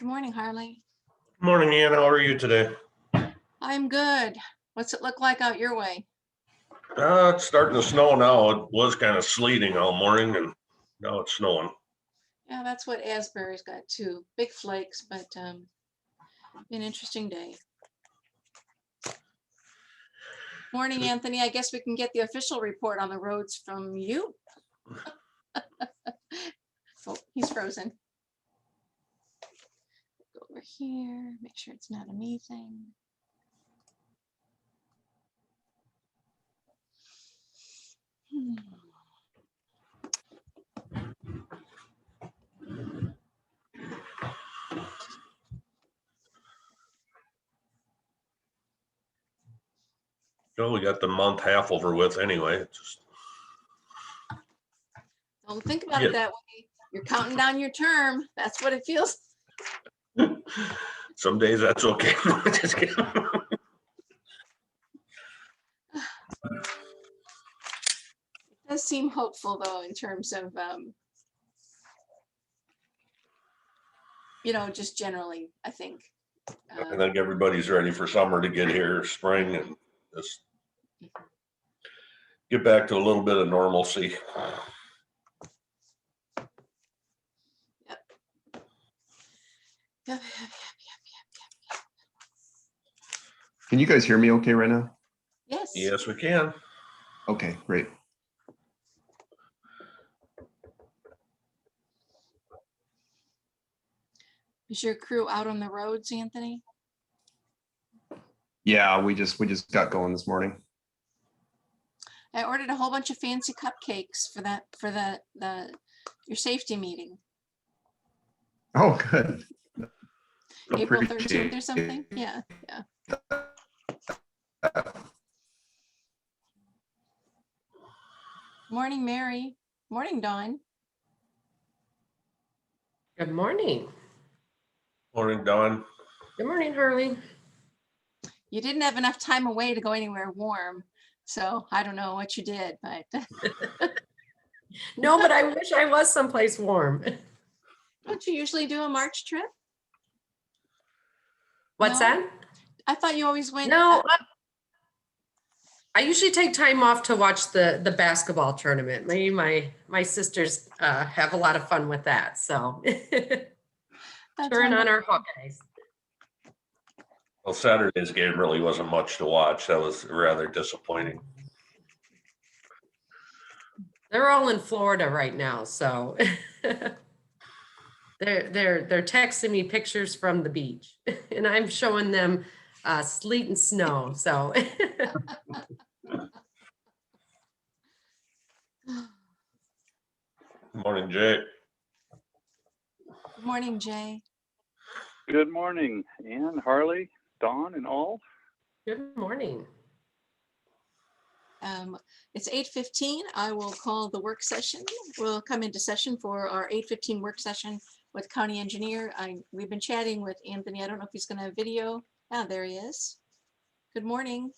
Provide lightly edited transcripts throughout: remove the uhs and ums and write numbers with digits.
Good morning, Harley. Morning, Ian. How are you today? I'm good. What's it look like out your way? It's starting to snow now. It was kind of sleeting all morning, and now it's snowing. Yeah, that's what Asbury's got too. Big flakes, but an interesting day. Morning, Anthony. I guess we can get the official report on the roads from you. Oh, he's frozen. Go over here, make sure it's not a me thing. So we got the month half over with anyway. Don't think about it that way. You're counting down your term. That's what it feels. Some days that's okay. Just kidding. It does seem hopeful though, in terms of, just generally, I think. I think everybody's ready for summer to get here, spring, and just get back to a little bit of normalcy. Yep. Can you guys hear me okay right now? Yes. Yes, we can. Okay, great. Is your crew out on the roads, Anthony? Yeah, we just got going this morning. I ordered a whole bunch of fancy cupcakes for your safety meeting. Oh, good. April 13th or something. Yeah. Morning, Mary. Morning, Dawn. Good morning. Morning, Dawn. Good morning, Harley. You didn't have enough time away to go anywhere warm, so I don't know what you did, but No, but I wish I was someplace warm. don't you usually do a March trip? What's No? that? I thought you always went. No, I usually take time off to watch the basketball tournament. Maybe my sisters have a lot of fun with that. So turn on our Hawkeyes. Well, Saturday's game really wasn't much to watch. That was rather disappointing. They're all in Florida right now, so they're texting me pictures from the beach, and I'm showing them sleet and snow. So. Morning, Jay. Good morning, Jay. Good morning, Ann, Harley, Dawn, and all. Good morning. It's 8:15. I will call the work session. We'll come into session for our 8:15 work session with County Engineer. We've been chatting with Anthony. I don't know if he's going to have video. Ah, there he is. Good morning.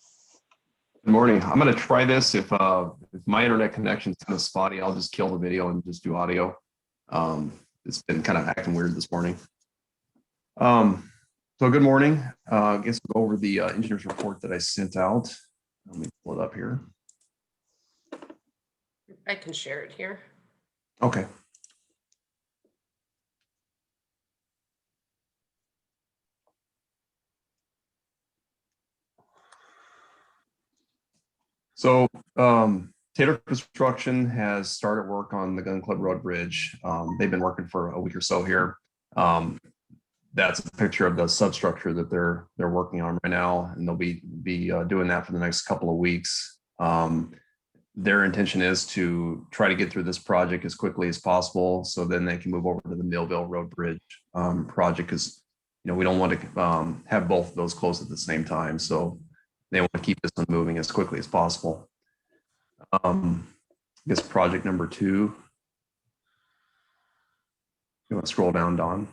Good morning. I'm going to try this. If my internet connection is kind of spotty, I'll just kill the video and just do audio. It's been kind of acting weird this morning. So good morning. I guess we'll go over the engineer's report that I sent out. Let me pull it up here. I can share it here. Okay. So Taylor Construction has started work on the Gun Club Road Bridge. They've been working for a week or so here. That's a picture of the substructure that they're working on right now, and they'll be doing that for the next couple of weeks. Their intention is to try to get through this project as quickly as possible, so then they can move over to the Millville Road Bridge project, because we don't want to have both of those closed at the same time. So they want to keep this one moving as quickly as possible. I guess project number 2. You want to scroll down, Don?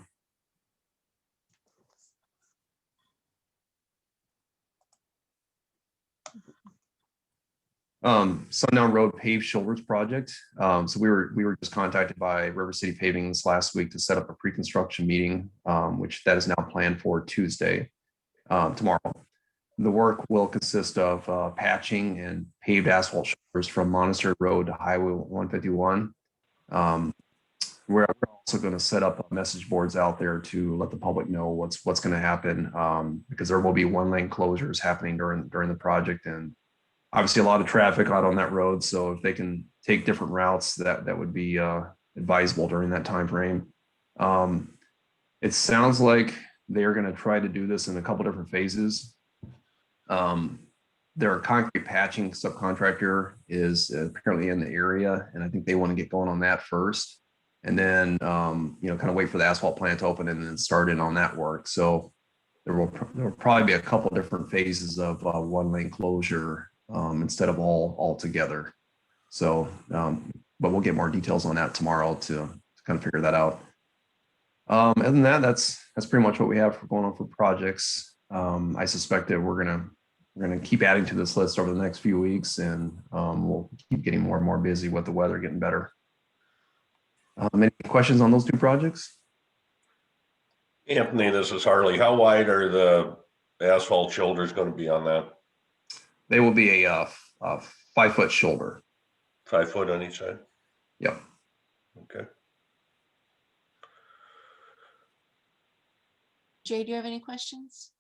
Sundown Road paved shoulders project. So we were just contacted by River City Paving this last week to set up a pre-construction meeting, which that is now planned for Tuesday, tomorrow. The work will consist of patching and paved asphalt shoulders from Monastery Road to Highway 151. We're also going to set up message boards out there to let the public know what's going to happen, because there will be one-lane closures happening during the project, and obviously a lot of traffic out on that road. So if they can take different routes, that would be advisable during that time frame. It sounds like they are going to try to do this in a couple different phases. Their concrete patching subcontractor is apparently in the area, and I think they want to get going on that first, and then kind of wait for the asphalt plant to open and then start in on that work. So there will probably be a couple different phases of one lane closure instead of all together. So, but we'll get more details on that tomorrow to kind of figure that out. Other than that, that's pretty much what we have going on for projects. I suspect that we're gonna keep adding to this list over the next few weeks, and we'll keep getting more and more busy with the weather getting better. Any questions on those two projects? Anthony, this is Harley. How wide are the asphalt shoulders going to be on that? They will be a 5-foot shoulder. 5 foot on each side? Yep. Okay. Jay, do you have any questions?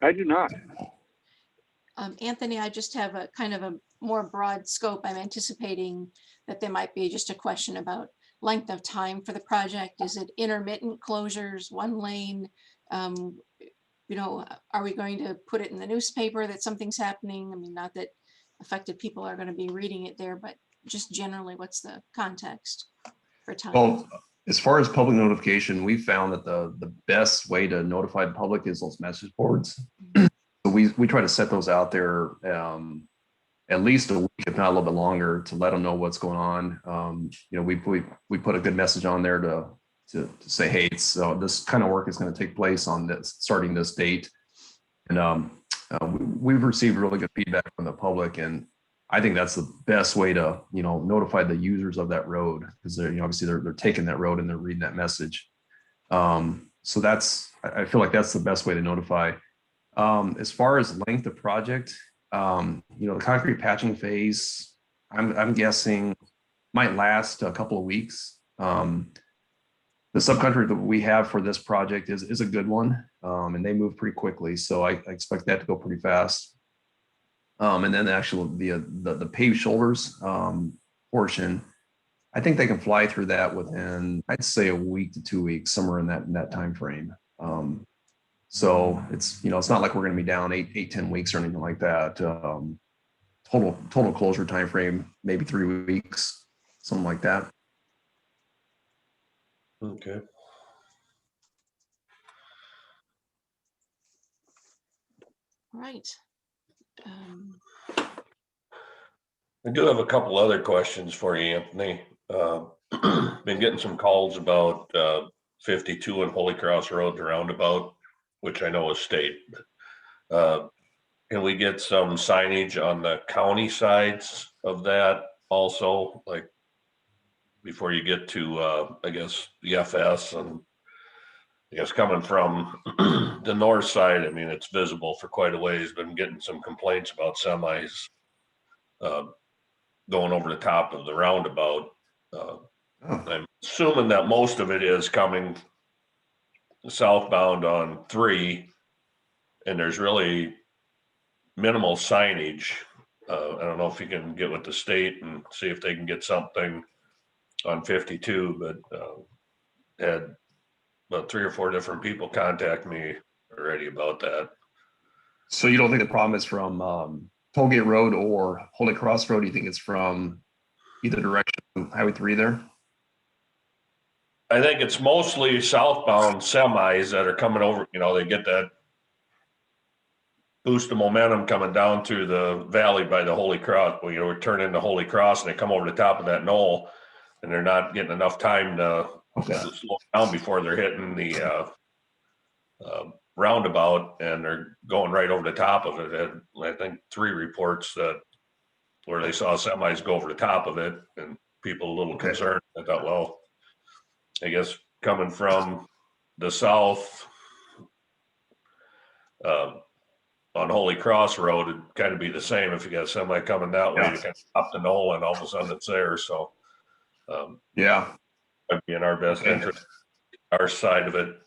I do not. Anthony, I just have a kind of a more broad scope. I'm anticipating that there might be just a question about length of time for the project. Is it intermittent closures, one lane? Are we going to put it in the newspaper that something's happening? I mean, not that affected people are going to be reading it there, but just generally, what's the context for time? Well, as far as public notification, we found that the best way to notify the public is those message boards. So we try to set those out there at least a week, if not a little bit longer, to let them know what's going on. We put a good message on there to say, hey, so this kind of work is going to take place on this starting this date, and we've received really good feedback from the public, and I think that's the best way to notify the users of that road, because they're obviously they're taking that road and they're reading that message. So I feel like that's the best way to notify. As far as length of project, the concrete patching phase, I'm guessing might last a couple of weeks. The subcontractor that we have for this project is a good one, and they move pretty quickly, so I expect that to go pretty fast. And then the paved shoulders portion, I think they can fly through that within, I'd say, a week to 2 weeks, somewhere in that time frame. So it's not like we're going to be down 8-10 weeks or anything like that. Total closure time frame, maybe 3 weeks, something like that. Okay. Right. I do have a couple other questions for you, Anthony. Been getting some calls about 52 and Holy Cross Road, the roundabout, which I know is state. Can we get some signage on the county sides of that also, like before you get to, I guess, the FS, and I guess coming from the north side, I mean, it's visible for quite a ways. Been getting some complaints about semis going over the top of the roundabout. I'm assuming that most of it is coming southbound on 3, and there's really minimal signage. I don't know if you can get with the state and see if they can get something on 52, but had about 3 or 4 different people contact me already about that. So you don't think the problem is from Tollgate Road or Holy Cross Road? You think it's from either direction, Highway 3 there? I think it's mostly southbound semis that are coming over. They get that boost of momentum coming down through the valley by the Holy Cross. Well, we're turning into Holy Cross, and they come over the top of that knoll, and they're not getting enough time to slow down before they're hitting the roundabout and they're going right over the top of it. And I think 3 reports that where they saw semis go over the top of it and people a little Okay. concerned. I thought, well, I guess coming from the south, on Holy Cross Road, it'd kind of be the same if you got a semi coming that way, Yeah. to kind of stop the knoll and all of a sudden it's there. So, Yeah. it'd be in our best Okay. interest, our side of it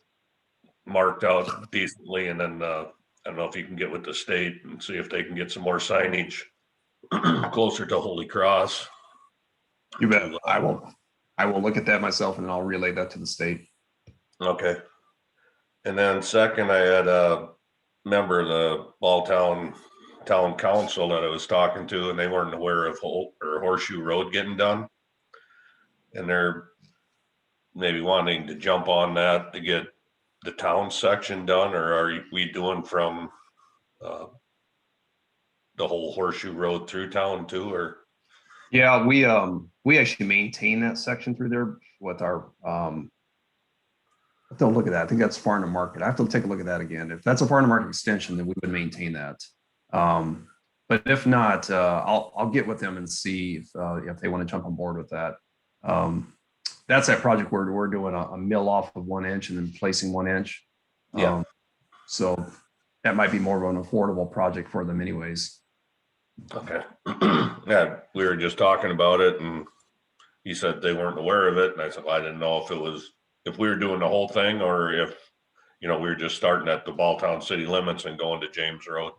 marked out decently. And then, I don't know if you can get with the state and see if they can get some more signage closer to Holy Cross. You bet. I will look at that myself and then I'll relay that to the state. Okay. And then second, I had a member of the Ball Town Council that I was talking to, and they weren't aware of Horseshoe Road getting done. And they're maybe wanting to jump on that to get the town section done, or are we doing from the whole Horseshoe Road through town too, or? Yeah, we actually maintain that section through there with our don't look at that. I think that's farm to market. I have to take a look at that again. If that's a farm to market extension, then we would maintain that. But if not, I'll get with them and see if they want to jump on board with that. That's that project where we're doing a mill off of 1 inch and then placing 1 inch. Yeah. So that might be more of an affordable project for them anyways. Okay. Yeah, we were just talking about it and he said they weren't aware of it. And I said, well, I didn't know if we were doing the whole thing or if, we were just starting at the Balltown city limits and going to James Road.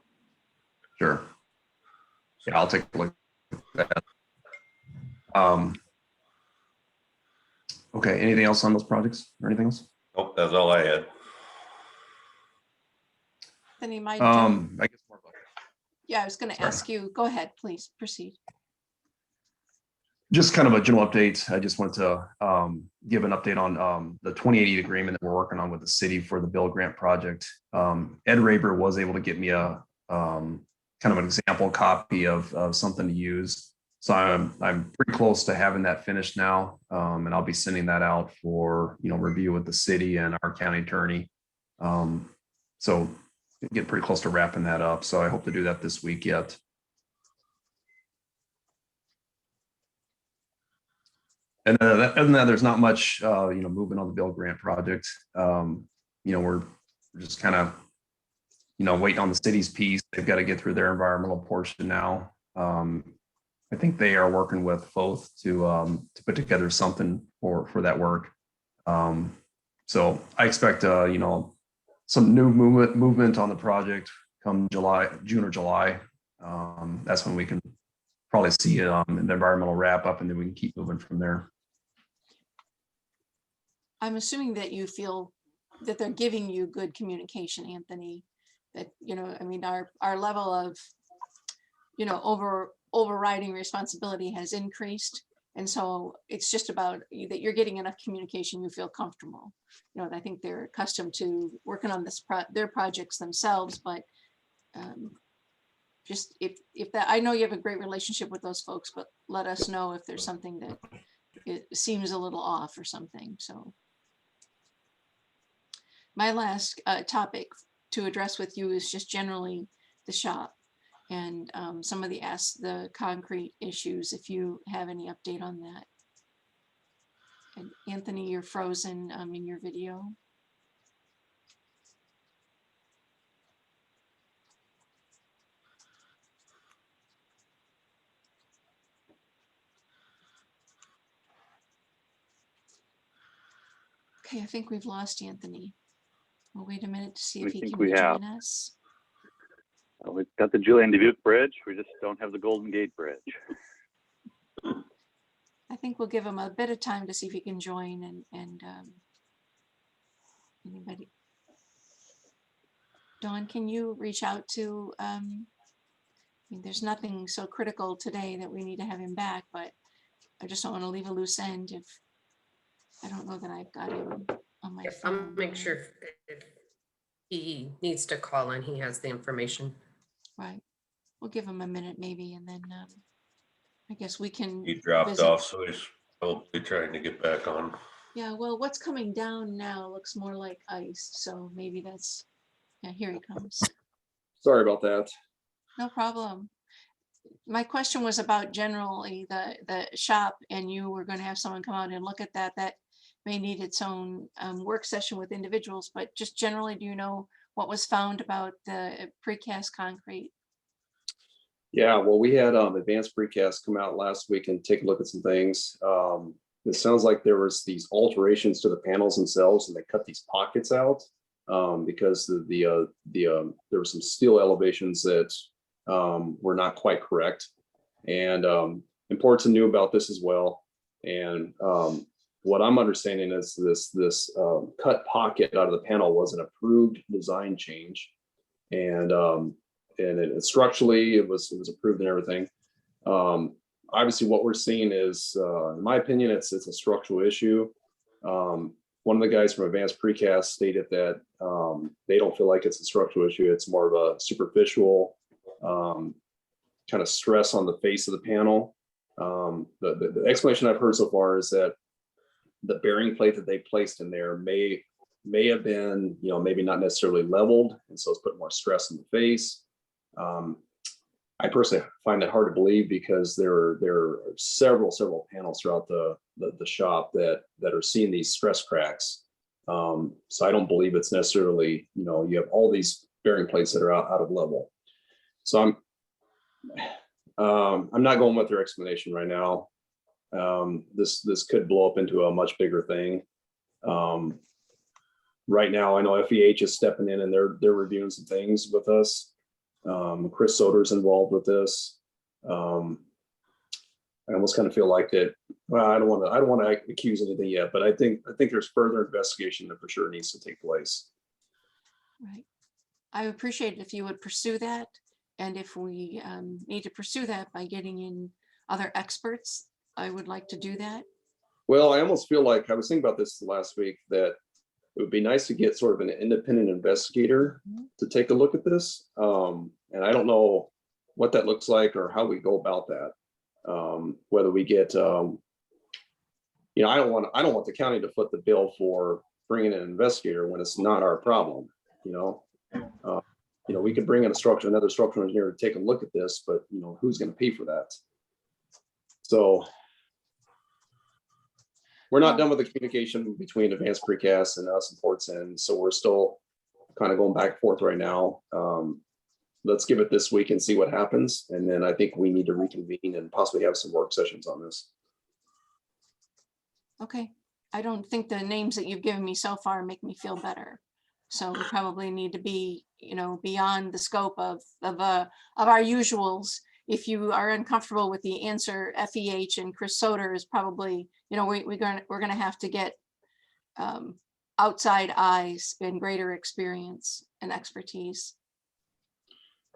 Sure. Yeah, I'll take a look at that. Okay, anything else on those projects or anything else? Nope, that's all I had. Then you might, I guess more about yeah, I was going to sorry. ask you, go ahead, please proceed. just kind of a general update. I just want to give an update on the 2080 agreement that we're working on with the city for the Bill Grant project. Ed Raber was able to get me a kind of an example copy of something to use. So I'm pretty close to having that finished now, and I'll be sending that out for review with the city and our county attorney. So get pretty close to wrapping that up. So I hope to do that this week yet. And other than that, there's not much, moving on the Bill Grant project. We're just kind of, waiting on the city's piece. They've got to get through their environmental portion now. I think they are working with both to put together something for that work. So I expect, some new movement on the project come June or July. That's when we can probably see an environmental wrap up, and then we can keep moving from there. I'm assuming that you feel that they're giving you good communication, Anthony, that, our level of, overriding responsibility has increased. And so it's just about that you're getting enough communication, you feel comfortable. I think they're accustomed to working on their projects themselves, but just if that, I know you have a great relationship with those folks, but let us know if there's something that it seems a little off or something. So my last topic to address with you is just generally the shop and some of the concrete issues, if you have any update on that. And Anthony, you're frozen in your video. Okay, I think we've lost Anthony. We'll wait a minute to see if he can rejoin us. We've got the Julian Dubuque Bridge. We just don't have the Golden Gate Bridge. I think we'll give him a bit of time to see if he can join and anybody. Dawn, can you reach out to, there's nothing so critical today that we need to have him back, but I just don't want to leave a loose end if I don't know that I've got him on my phone. I'll make sure if he needs to call in, he has the information. Right. We'll give him a minute maybe, and then I guess we can. He dropped visit. off, so he's probably trying to get back on. Yeah, well, what's coming down now looks more like ice, so maybe that's Yeah, here he comes. Sorry about that. No problem. My question was about generally the shop, and you were going to have someone come out and look at that. That may need its own work session with individuals, but just generally, do you know what was found about the precast concrete? Yeah, well, we had Advanced Precast come out last week and take a look at some things. It sounds like there was these alterations to the panels themselves, and they cut these pockets out because there were some steel elevations that were not quite correct. And imports knew about this as well. And what I'm understanding is this cut pocket out of the panel was an approved design change, and structurally it was approved and everything. Obviously, what we're seeing is, in my opinion, it's a structural issue. One of the guys from Advanced Precast stated that they don't feel like it's a structural issue. It's more of a superficial kind of stress on the face of the panel. The explanation I've heard so far is that the bearing plate that they placed in there may have been, maybe not necessarily leveled, and so it's put more stress on the face. I personally find that hard to believe because there are several panels throughout the shop that are seeing these stress cracks. So I don't believe it's necessarily, you have all these bearing plates that are out of level. So I'm not going with their explanation right now. This could blow up into a much bigger thing. Right now, I know FEH is stepping in and they're reviewing some things with us. Chris Soder's involved with this. I almost kind of feel like that. Well, I don't want to accuse anything yet, but I think there's further investigation that for sure needs to take place. Right. I would appreciate it if you would pursue that. And if we need to pursue that by getting in other experts, I would like to do that. Well, I almost feel like I was thinking about this last week, that it would be nice to get sort of an independent investigator to take a look at this. And I don't know what that looks like or how we go about that. Whether we get, I don't want the county to foot the bill for bringing in an investigator when it's not our problem. We could bring in another structural engineer to take a look at this, but who's going to pay for that? So we're not done with the communication between Advanced Precast and us and Ports, and so we're still kind of going back and forth right now. Let's give it this week and see what happens, and then I think we need to reconvene and possibly have some work sessions on this. Okay. I don't think the names that you've given me so far make me feel better. So we probably need to be, beyond the scope of our usuals. If you are uncomfortable with the answer, FEH and Chris Soder is probably, we're going to have to get outside eyes and greater experience and expertise.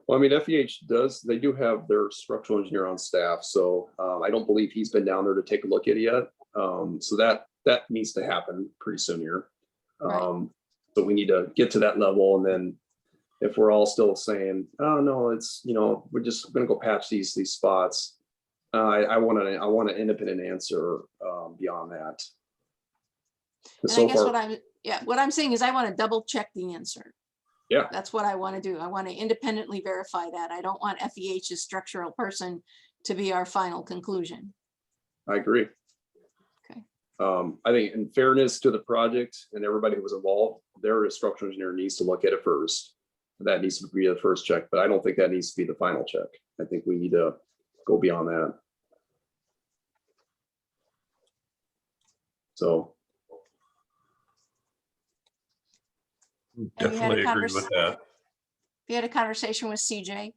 Well, I mean, FEH they do have their structural engineer on staff, so I don't believe he's been down there to take a look at it yet. So that needs to happen pretty soon here. Right. So we need to get to that level, and then if we're all still saying, "Oh no, it's we're just going to go patch these spots," I want an independent answer beyond that. And So I guess far, what I'm saying is I want to double check the answer. Yeah. That's what I want to do. I want to independently verify that. I don't want FEH's structural person to be our final conclusion. I agree. Okay. I think in fairness to the project and everybody who was involved, their structural engineer needs to look at it first. That needs to be the first check, but I don't think that needs to be the final check. I think we need to go beyond that. So. Have you had a Definitely agree with that. You had a conversation with CJ?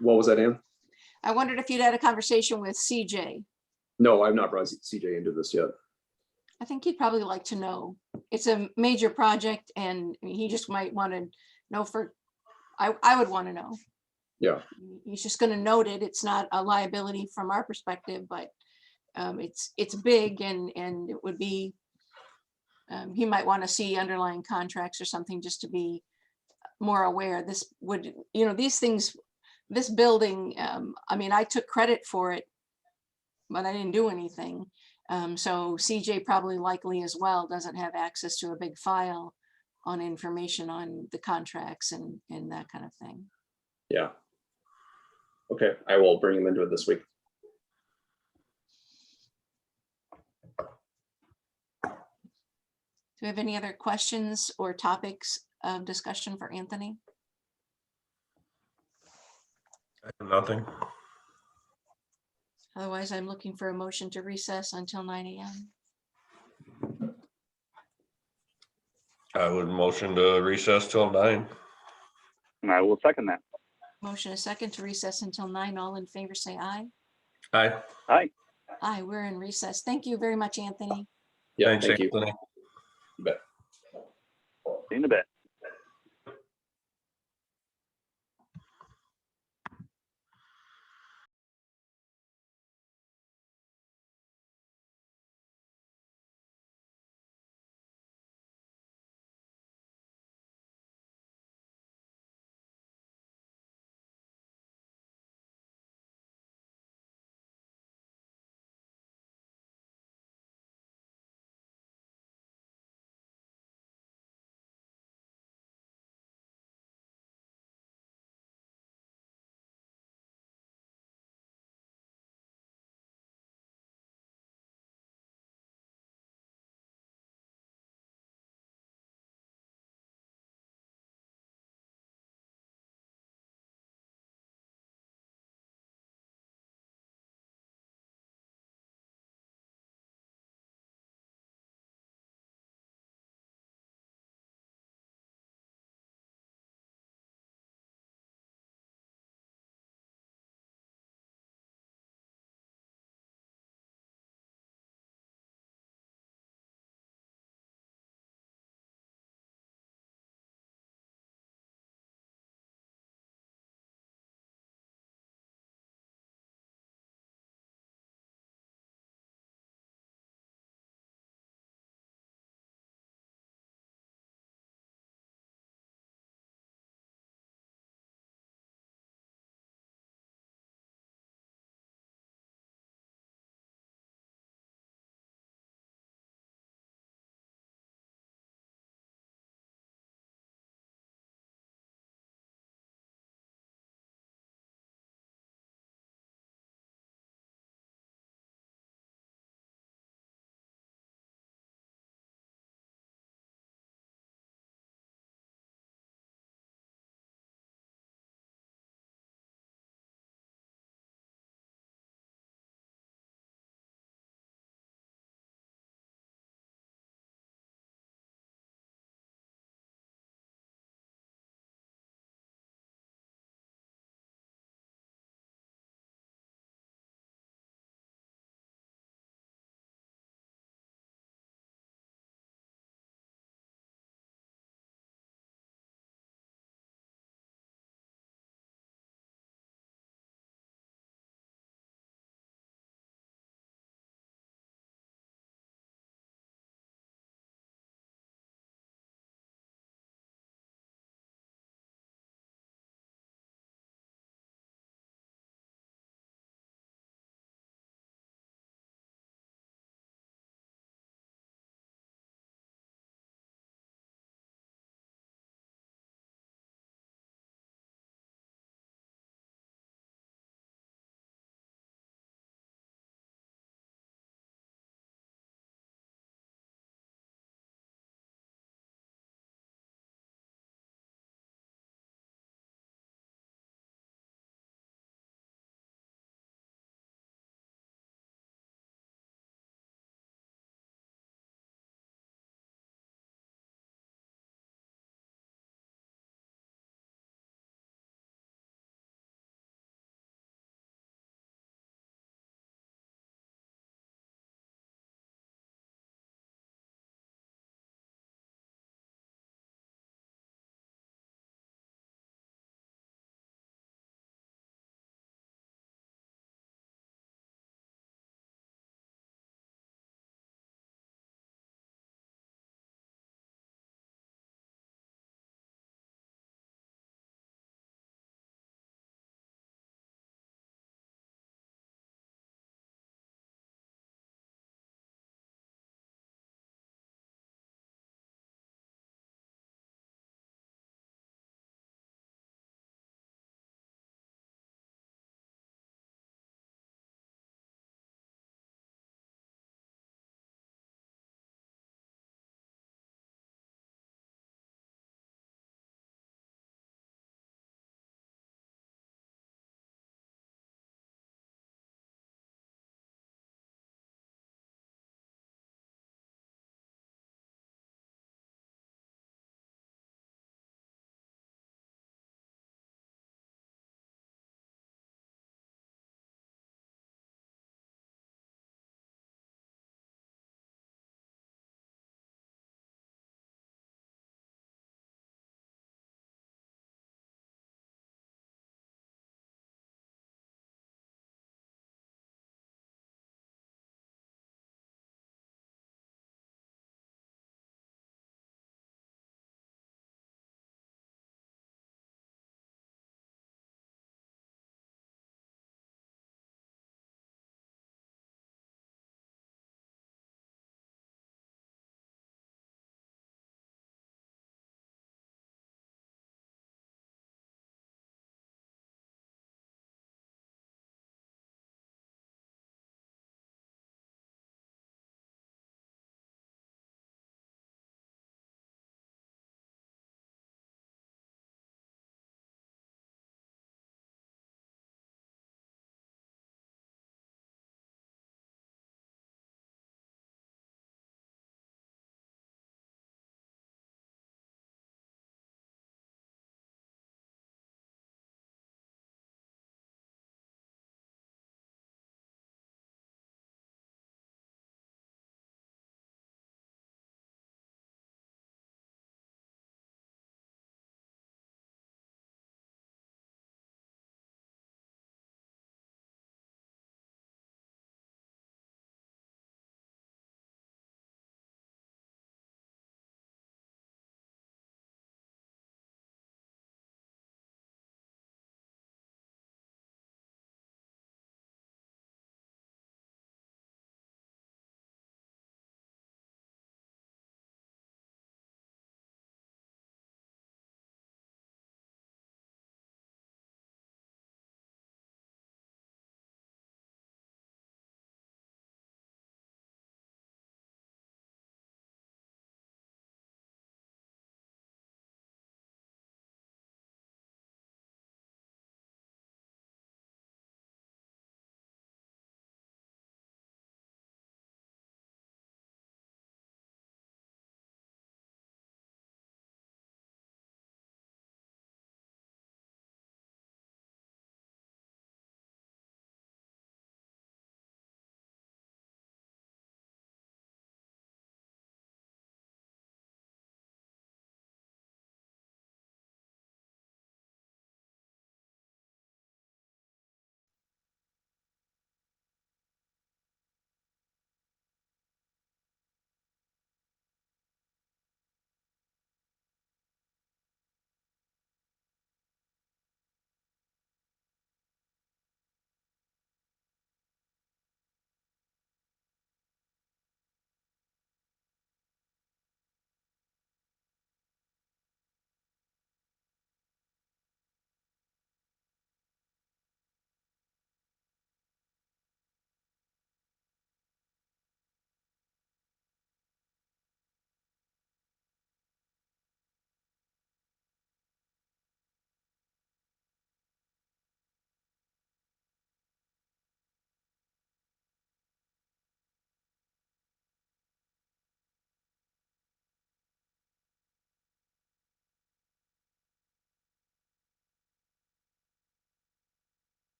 What was that, Ann? I wondered if you'd had a conversation with CJ. No, I've not brought CJ into this yet. I think he'd probably like to know. It's a major project, and he just might want to know I would want to know. Yeah. He's just going to note it. It's not a liability from our perspective, but it's big, and it would be, he might want to see underlying contracts or something just to be more aware. This would, these things, this building, I mean, I took credit for it, but I didn't do anything. So CJ probably likely as well doesn't have access to a big file on information on the contracts and that kind of thing. Yeah. Okay, I will bring him into it this week. Do we have any other questions or topics of discussion for Anthony? Nothing. Otherwise, I'm looking for a motion to recess until 9 a.m. I would motion to recess till 9. And I will second that. Motion a second to recess until 9. All in favor, say aye. Aye. Hi, Aye, we're in recess. Thank you very much, Anthony. Yeah, Thanks, thank you. Anthony. You bet. see you in a bit.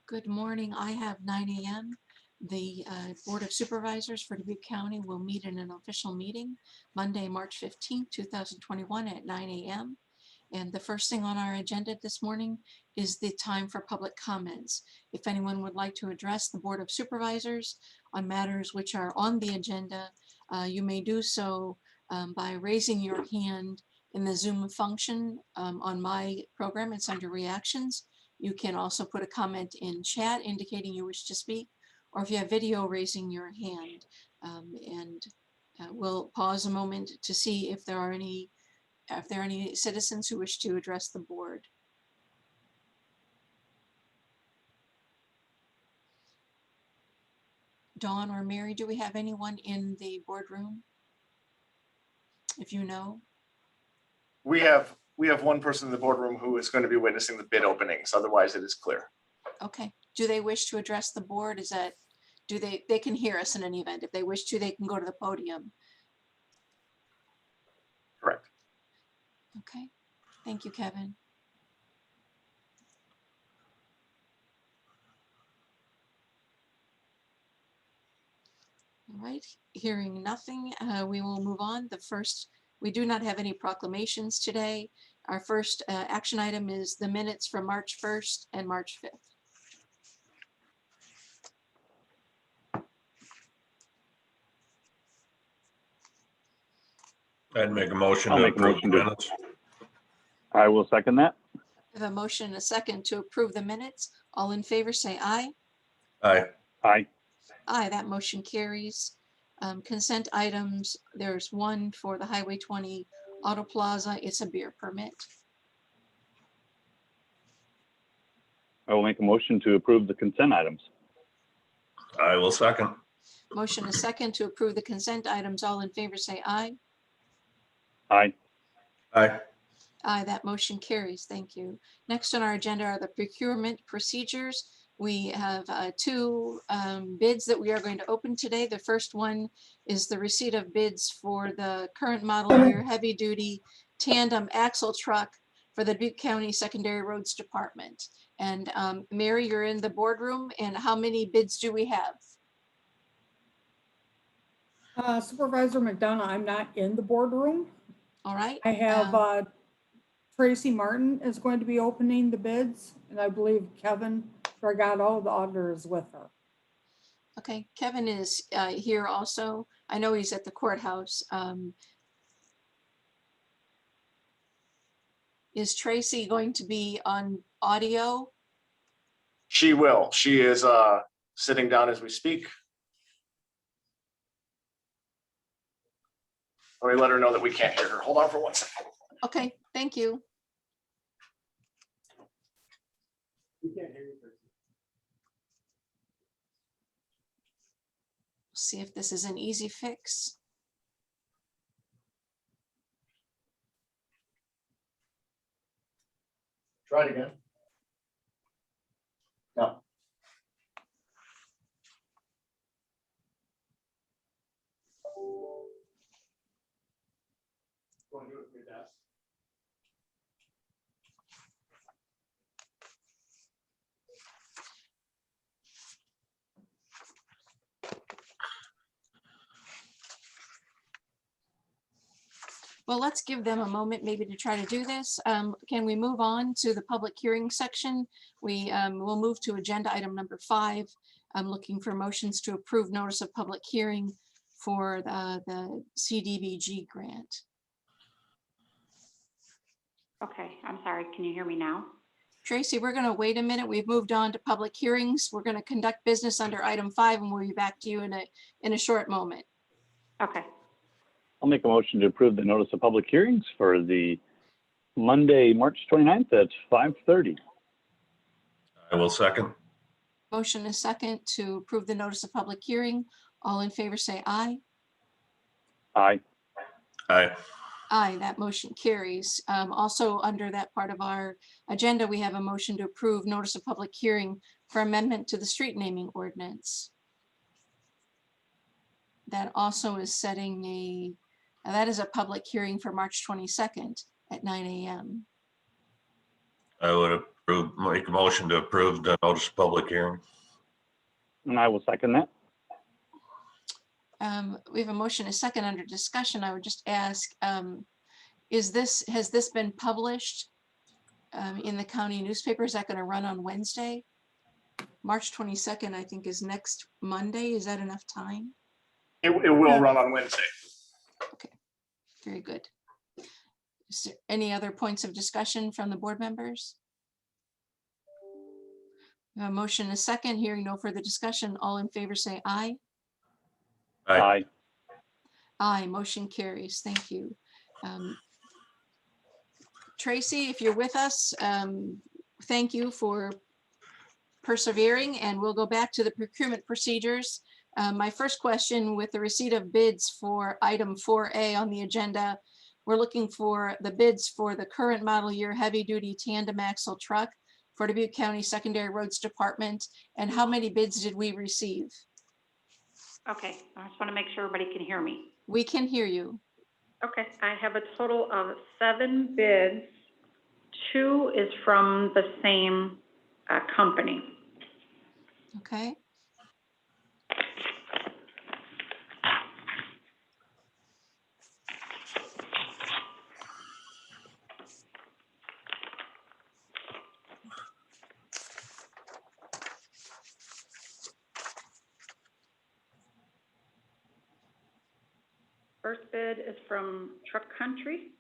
Good morning. I have 9 a.m. The Board of Supervisors for Dubuque County will meet in an official meeting Monday, March 15th, 2021 at 9 a.m. And the first thing on our agenda this morning is the time for public comments. If anyone would like to address the Board of Supervisors on matters which are on the agenda, you may do so by raising your hand in the Zoom function. On my program, it's under reactions. You can also put a comment in chat indicating you wish to speak, or if you have video, raising your hand. We'll pause a moment to see if there are any citizens who wish to address the board. Dawn or Mary, do we have anyone in the boardroom? If you know. We have one person in the boardroom who is going to be witnessing the bid openings. Otherwise, it is clear. Okay. Do they wish to address the board? Is that, they can hear us in any event. If they wish to, they can go to the podium. Correct. Okay. Thank you, Kevin. All right. Hearing nothing, we will move on. We do not have any proclamations today. Our first action item is the minutes from March 1st and March 5th. I'd make a motion I'll to make a approve motion the to- minutes. I will second that. I have a motion and a second to approve the minutes. All in favor say aye. Aye. Aye. Aye, that motion carries. Consent items, there's one for the Highway 20 Auto Plaza. It's a beer permit. I will make a motion to approve the consent items. I will second. Motion a second to approve the consent items. All in favor say aye. Aye. Aye. Aye, that motion carries. Thank you. Next on our agenda are the procurement procedures. We have two bids that we are going to open today. The first one is the receipt of bids for the current model year heavy duty tandem axle truck for the Dubuque County Secondary Roads Department. And Mary, you're in the boardroom, and how many bids do we have? Supervisor McDonough, I'm not in the boardroom. All right. I have Tracy Martin is going to be opening the bids, and I believe Kevin Dragato, the auditor, is with her. Okay, Kevin is here also. I know he's at the courthouse. Is Tracy going to be on audio? She will. She is sitting down as we speak. Let me let her know that we can't hear her. Hold on for 1 second. Okay, thank you. We can't hear you. See if this is an easy fix. Try it again. No. Go and do it with your desk. Well, let's give them a moment maybe to try to do this. Can we move on to the public hearing section? We will move to agenda item number 5. I'm looking for motions to approve notice of public hearing for the CDBG grant. Okay, I'm sorry. Can you hear me now? Tracy, we're going to wait a minute. We've moved on to public hearings. We're going to conduct business under item 5, and we'll be back to you in a short moment. Okay. I'll make a motion to approve the notice of public hearings for the Monday, March 29th at 5:30. I will second. Motion is second to approve the notice of public hearing. All in favor say aye. Aye. Aye. Aye, that motion carries. Also, under that part of our agenda, we have a motion to approve notice of public hearing for amendment to the street naming ordinance. That also is setting that is a public hearing for March 22nd at 9 a.m. I would Make a motion to approve the notice of public hearing. And I will second that. We have a motion, a second under discussion. I would just ask, has this been published in the county newspaper? Is that going to run on Wednesday? March 22nd, I think, is next Monday. Is that enough time? It will run on Wednesday. Okay, very good. Is there any other points of discussion from the board members? We have a motion, a second. Hearing no further discussion. All in favor say aye. Aye. Aye, motion carries. Thank you. Tracy, if you're with us, thank you for persevering, and we'll go back to the procurement procedures. My first question, with the receipt of bids for item 4A on the agenda, we're looking for the bids for the current model year heavy duty tandem axle truck for Dubuque County Secondary Roads Department. And how many bids did we receive? Okay, I just want to make sure everybody can hear me. We can hear you. Okay, I have a total of 7 bids. 2 is from the same company. Okay. First bid is from Truck Country.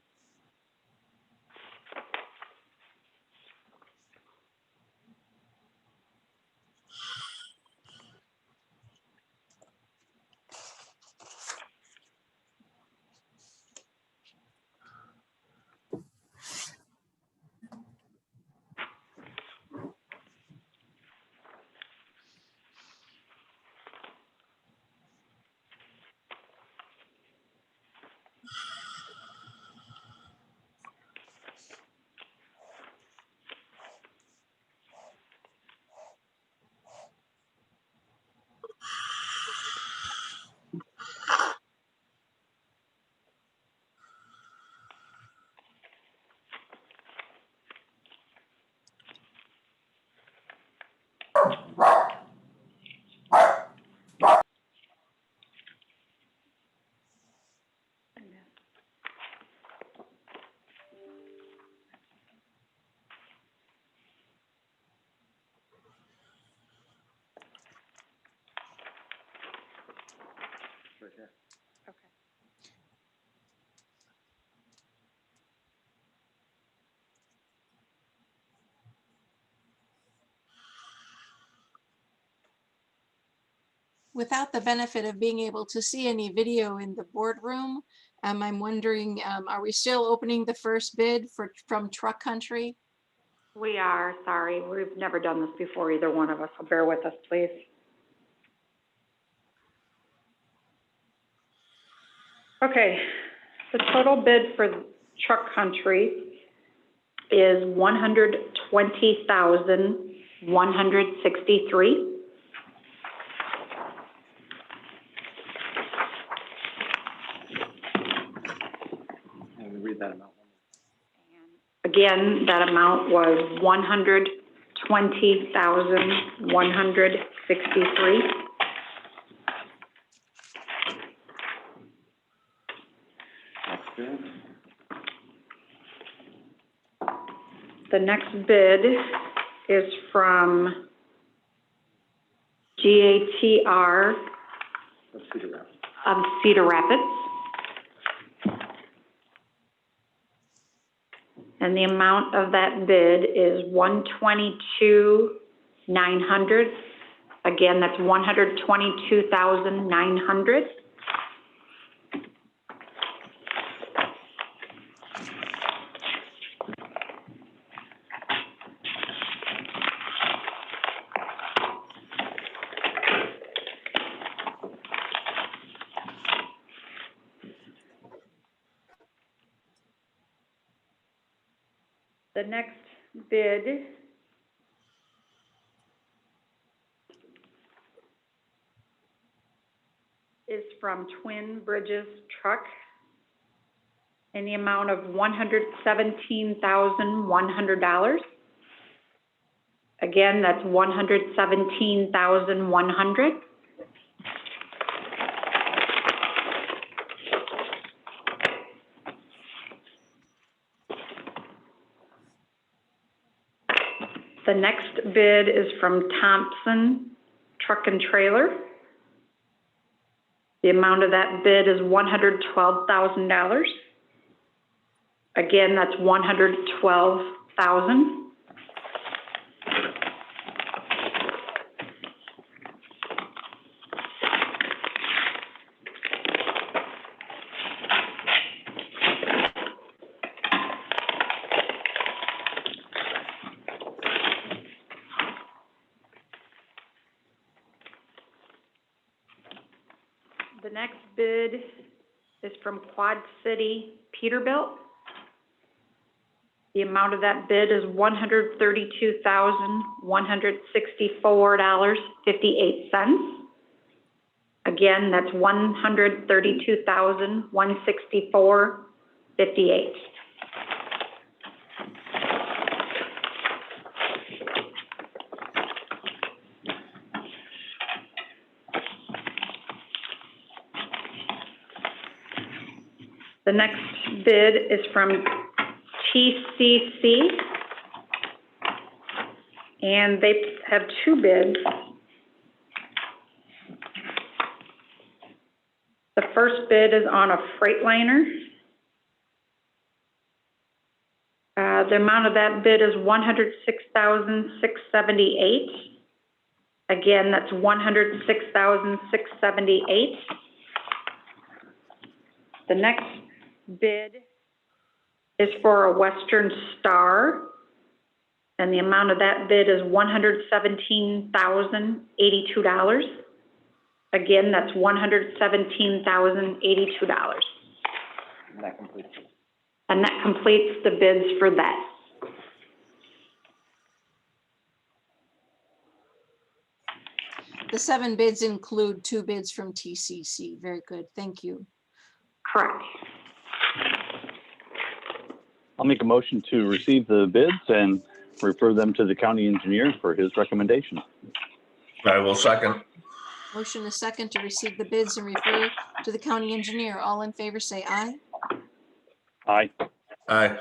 Okay. Without the benefit of being able to see any video in the boardroom, I'm wondering, are we still opening the first bid from Truck Country? We are, sorry, we've never done this before, either one of us, so bear with us, please. Okay, the total bid for Truck Country is $120,163. Read that amount. Again, that amount was $120,163. That's good. The next bid is from GATR Let's see the rest. of Cedar Rapids. And the amount of that bid is $122,900. Again, that's $122,900. The next bid is from Twin Bridges Truck in the amount of $117,100. Again, that's 117,100. The next bid is from Thompson Truck and Trailer. The amount of that bid is $112,000. Again, that's 112,000. The next bid is from Quad City Peterbilt. The amount of that bid is $132,164.58. Again, that's $132,164.58. The next bid is from TCC, and they have two bids. The first bid is on a Freightliner. The amount of that bid is $106,678. Again, that's $106,678. The next bid is for a Western Star, and the amount of that bid is $117,082. Again, that's $117,082. And that completes the bids for that. The 7 bids include 2 bids from TCC. Very good. Thank you. Correct. I'll make a motion to receive the bids and refer them to the county engineer for his recommendation. I will second. Motion is second to receive the bids and refer to the county engineer. All in favor say aye. Aye. Aye.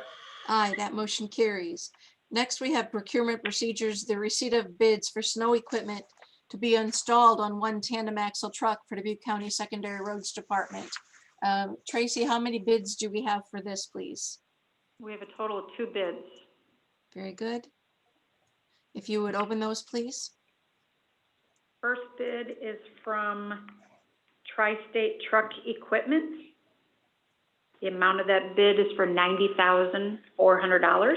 Aye, that motion carries. Next, we have procurement procedures, the receipt of bids for snow equipment to be installed on one tandem axle truck for Dubuque County Secondary Roads Department. Tracy, how many bids do we have for this, please? We have a total of 2 bids. Very good. If you would open those, please. First bid is from Tri-State Truck Equipment. The amount of that bid is for $90,400.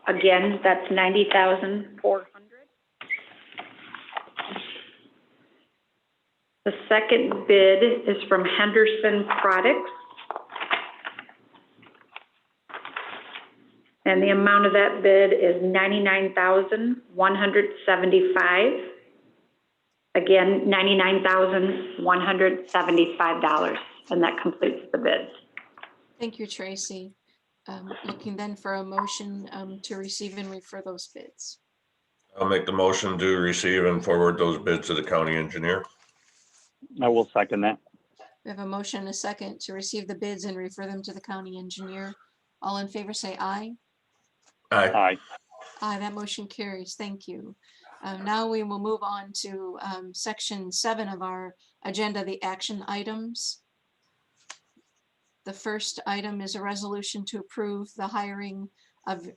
Again, that's $90,400. The second bid is from Henderson Products. And the amount of that bid is $99,175. Again, $99,175. And that completes the bids. Thank you, Tracy. Looking then for a motion to receive and refer those bids. I'll make the motion to receive and forward those bids to the county engineer. I will second that. We have a motion and a second to receive the bids and refer them to the county engineer. All in favor say aye. Aye. Aye. Aye, that motion carries. Thank you. Now we will move on to section 7 of our agenda, the action items. The first item is a resolution to approve the hiring of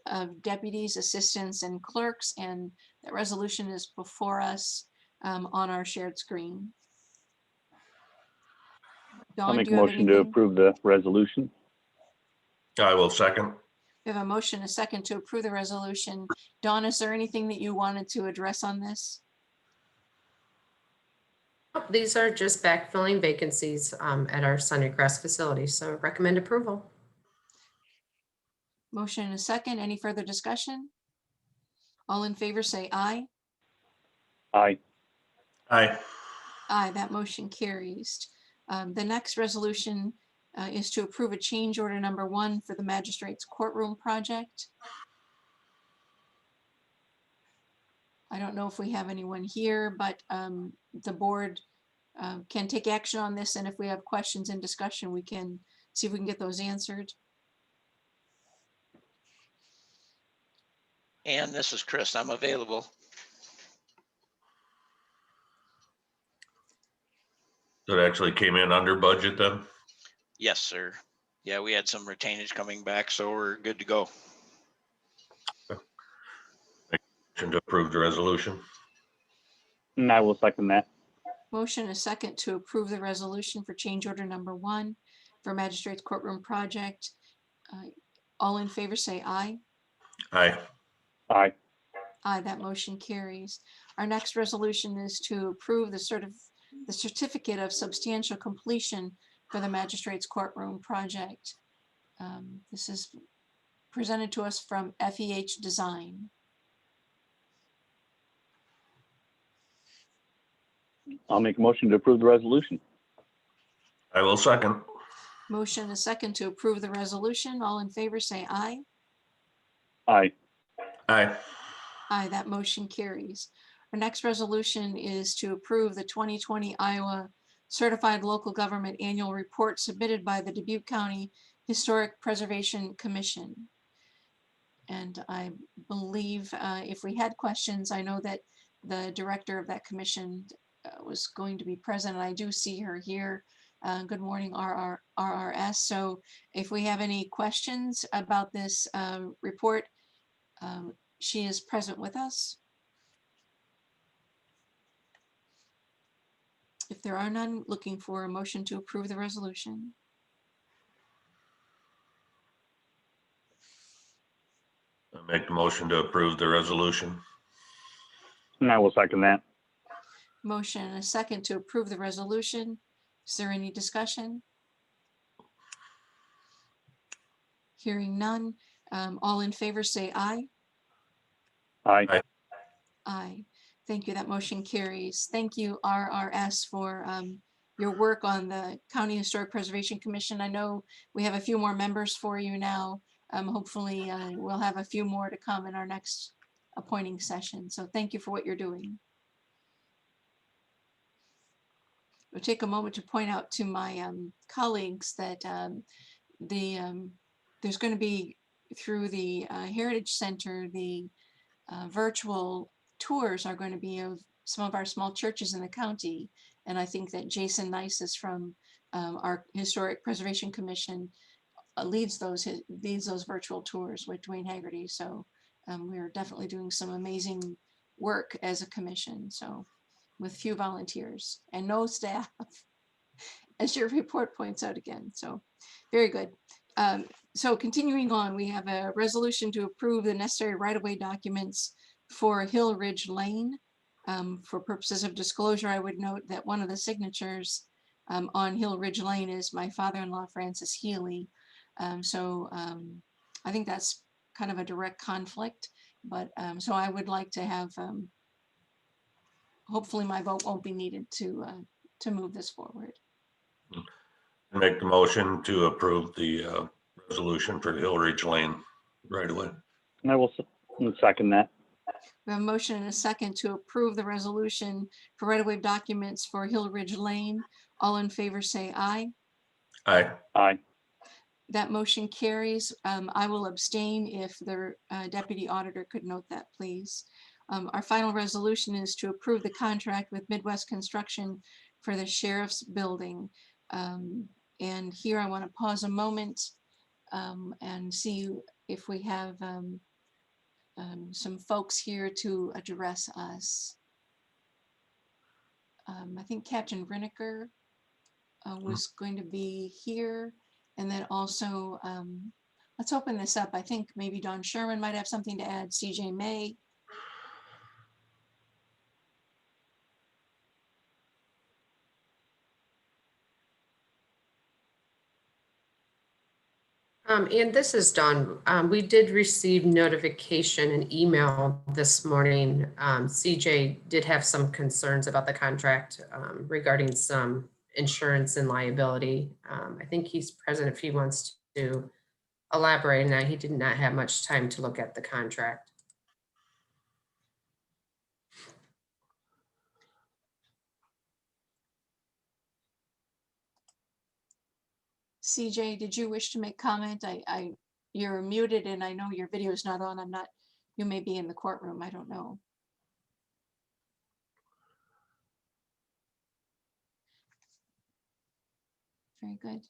deputies, assistants, and clerks, and that resolution is before us on our shared screen. I'll Dawn, make do a you have motion to anything? approve the resolution. I will second. We have a motion, a second to approve the resolution. Dawn, is there anything that you wanted to address on this? These are just backfilling vacancies at our Sunnycrest facility, so recommend approval. Motion and a second. Any further discussion? All in favor say aye. Aye. Aye. Aye, that motion carries. The next resolution is to approve a change order number 1 for the Magistrates Courtroom project. I don't know if we have anyone here, but the board can take action on this, and if we have questions in discussion, we can see if we can get those answered. And this is Chris. I'm available. So it actually came in under budget then? Yes, sir. Yeah, we had some retainage coming back, so we're good to go. Motion to approve the resolution. And I will second that. Motion a second to approve the resolution for change order number 1 for Magistrates Courtroom project. All in favor say aye. Aye. Aye. Aye, that motion carries. Our next resolution is to approve the certificate of substantial completion for the Magistrates Courtroom project. This is presented to us from FEH Design. I'll make a motion to approve the resolution. I will second. Motion a second to approve the resolution. All in favor say aye. Aye. Aye. Aye, that motion carries. Our next resolution is to approve the 2020 Iowa Certified Local Government Annual Report submitted by the Dubuque County Historic Preservation Commission. And I believe if we had questions, I know that the director of that commission was going to be present, and I do see her here. Good morning, RRS. So if we have any questions about this report, she is present with us. If there are none, looking for a motion to approve the resolution. I make the motion to approve the resolution. And I will second that. Motion and a second to approve the resolution. Is there any discussion? Hearing none. All in favor say aye. Aye. Aye. Aye. Thank you. That motion carries. Thank you, RRS, for your work on the County Historic Preservation Commission. I know we have a few more members for you now. Hopefully, we'll have a few more to come in our next appointing session. So thank you for what you're doing. We'll take a moment to point out to my colleagues that there's going to be, through the Heritage Center, the virtual tours are going to be of some of our small churches in the county. And I think that Jason Nices from our Historic Preservation Commission leads those virtual tours with Dwayne Haggerty. So we're definitely doing some amazing work as a commission. So with few volunteers and no staff, as your report points out again. So very good. So continuing on, we have a resolution to approve the necessary right-of-way documents for Hill Ridge Lane. For purposes of disclosure, I would note that one of the signatures on Hill Ridge Lane is my father-in-law, Francis Healy. So I think that's kind of a direct conflict, but so I would like to have, hopefully my vote won't be needed to move this forward. Make the motion to approve the resolution for the Hill Ridge Lane right away. And I will second that. We have a motion and a second to approve the resolution for right-of-way documents for Hill Ridge Lane. All in favor say aye. Aye. Aye. That motion carries. I will abstain if the deputy auditor could note that, please. Our final resolution is to approve the contract with Midwest Construction for the sheriff's building. And here I want to pause a moment and see if we have some folks here to address us. I think Captain Riniker was going to be here. And then also, let's open this up. I think maybe Don Sherman might have something to add. CJ May. And this is Dawn. We did receive notification and email this morning. CJ did have some concerns about the contract regarding some insurance and liability. I think he's present if he wants to elaborate, and he did not have much time to look at the contract. CJ, did you wish to make comment? You're muted and I know your video is not on. I'm not, you may be in the courtroom. I don't know. Very good.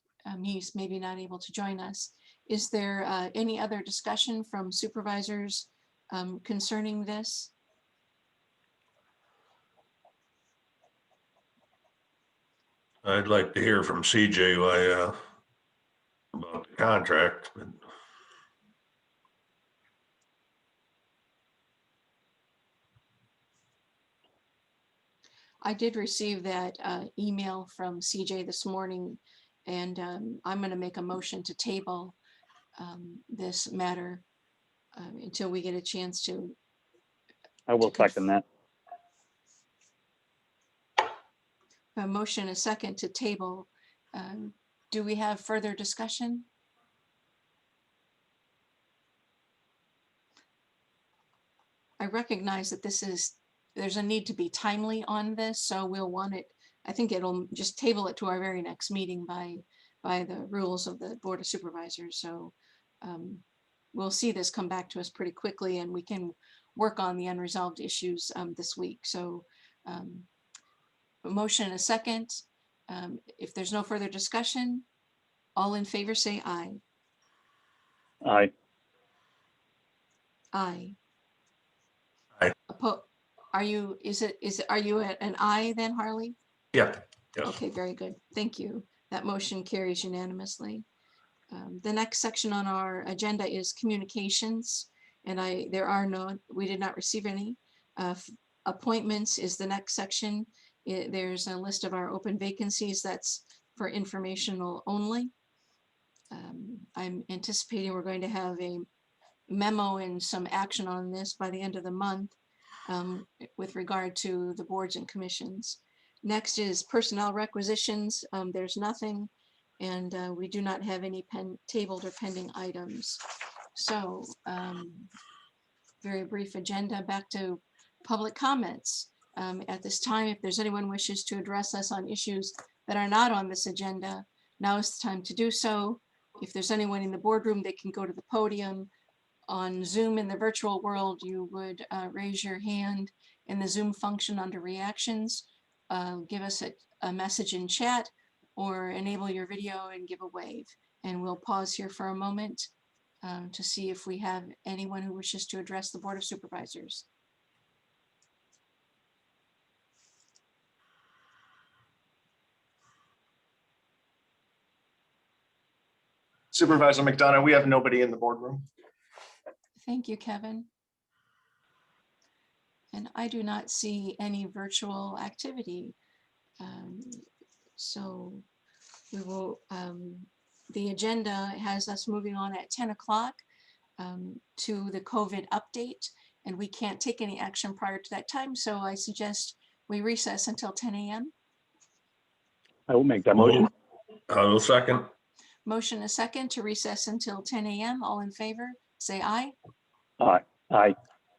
He's maybe not able to join us. Is there any other discussion from supervisors concerning this? I'd like to hear from CJ why, about the contract. But I did receive that email from CJ this morning, and I'm going to make a motion to table this matter until we get a chance to. I will second that. A motion, a second to table. Do we have further discussion? I recognize that there's a need to be timely on this, so we'll want it. I think it'll just table it to our very next meeting by the rules of the Board of Supervisors. So we'll see this come back to us pretty quickly, and we can work on the unresolved issues this week. So a motion and a second. If there's no further discussion, all in favor say aye. Aye. Aye. Aye. Are you at an aye then, Harley? yeah, yes. Okay, very good. Thank you. That motion carries unanimously. The next section on our agenda is communications, and we did not receive any. Appointments is the next section. There's a list of our open vacancies that's for informational only. I'm anticipating we're going to have a memo and some action on this by the end of the month with regard to the boards and commissions. Next is personnel requisitions. There's nothing, and we do not have any tabled or pending items. So very brief agenda. Back to public comments. At this time, if there's anyone wishes to address us on issues that are not on this agenda, now is the time to do so. If there's anyone in the boardroom, they can go to the podium. On Zoom in the virtual world, you would raise your hand in the Zoom function under reactions, give us a message in chat, or enable your video and give a wave. And we'll pause here for a moment to see if we have anyone who wishes to address the Board of Supervisors. Supervisor McDonough, we have nobody in the boardroom. Thank you, Kevin. And I do not see any virtual activity. So we will, the agenda has us moving on at 10 o'clock to the COVID update, and we can't take any action prior to that time. So I suggest we recess until 10 a.m. I will make that motion. I will second. Motion a second to recess until 10 a.m. All in favor, say aye. Aye. Aye.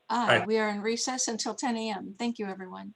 Aye. We are in recess until 10 a.m. Thank you, everyone.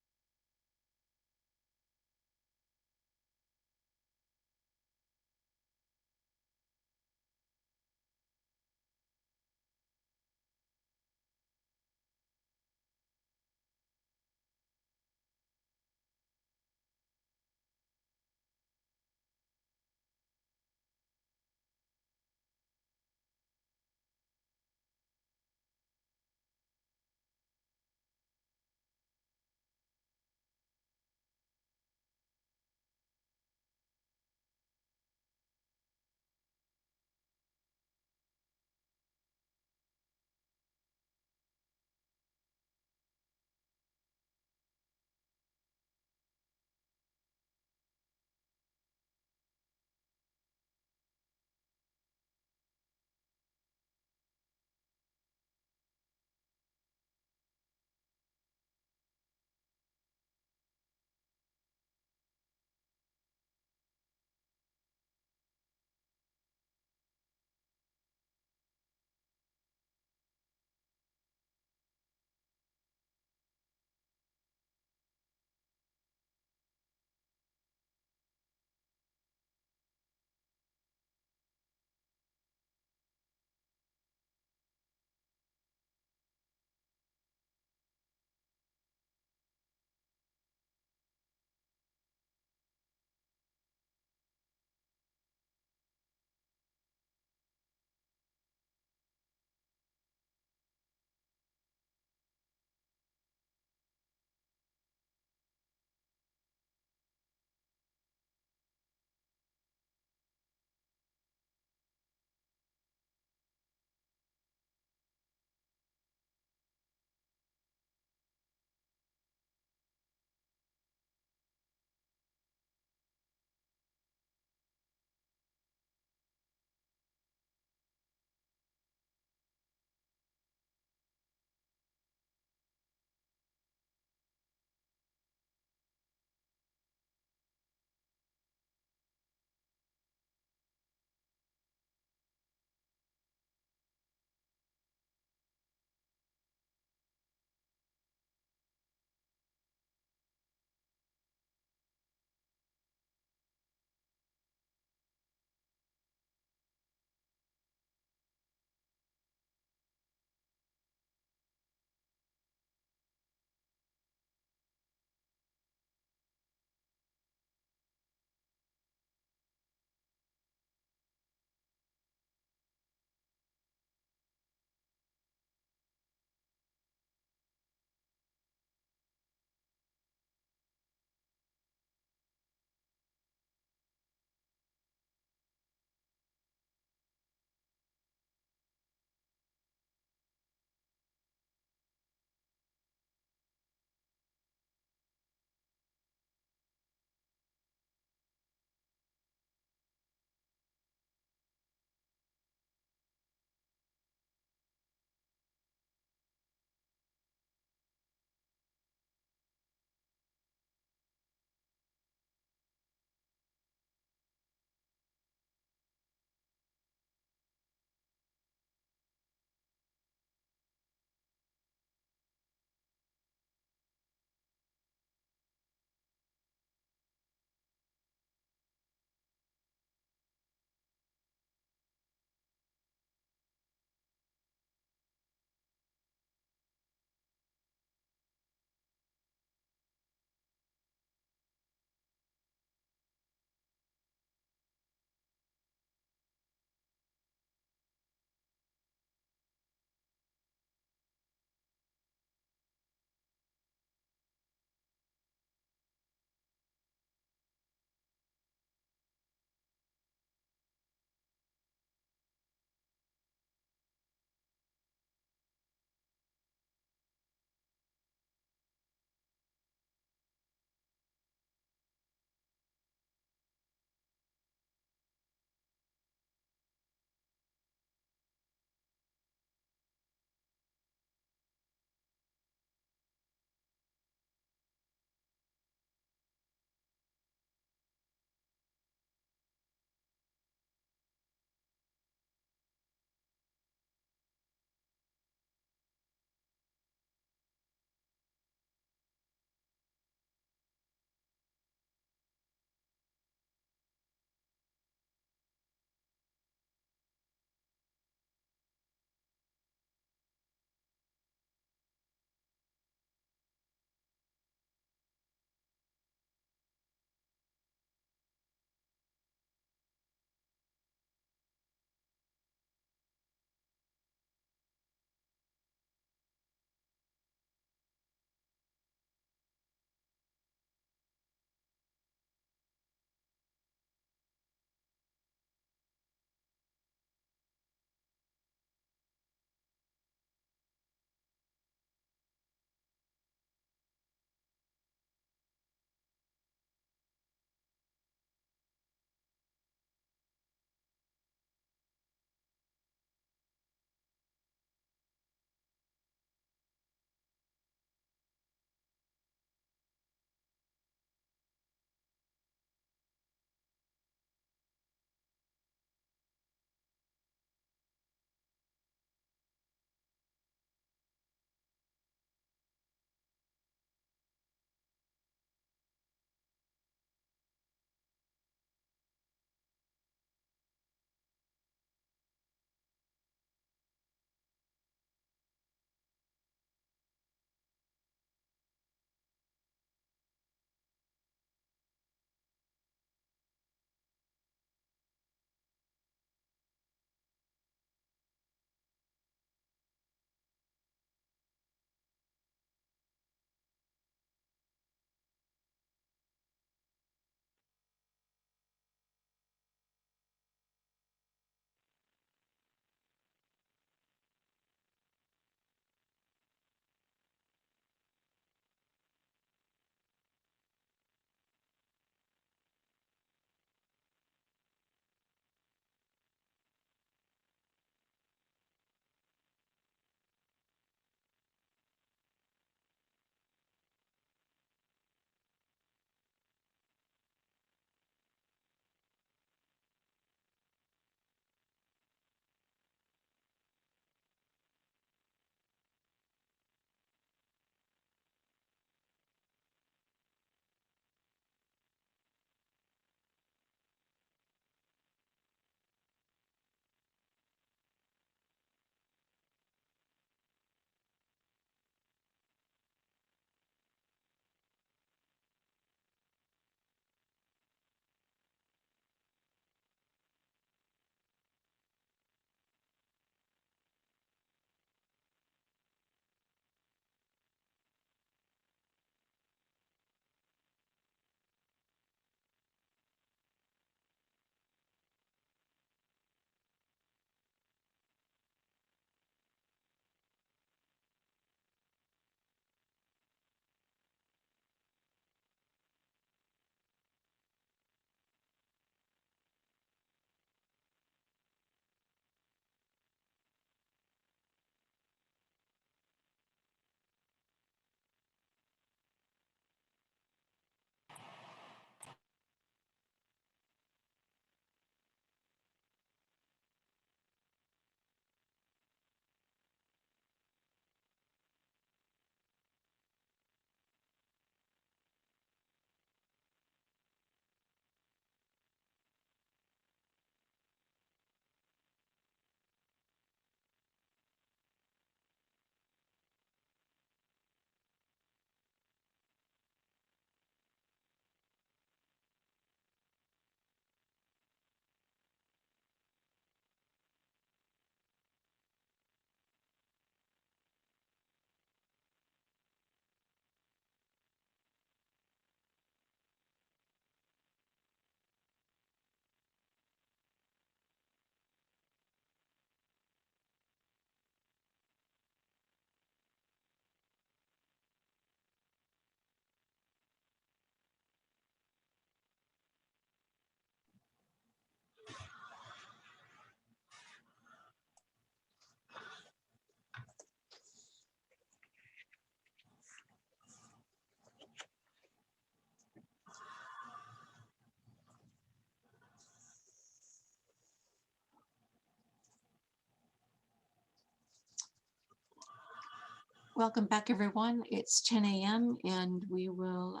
Welcome back, everyone. It's 10 a.m. and we will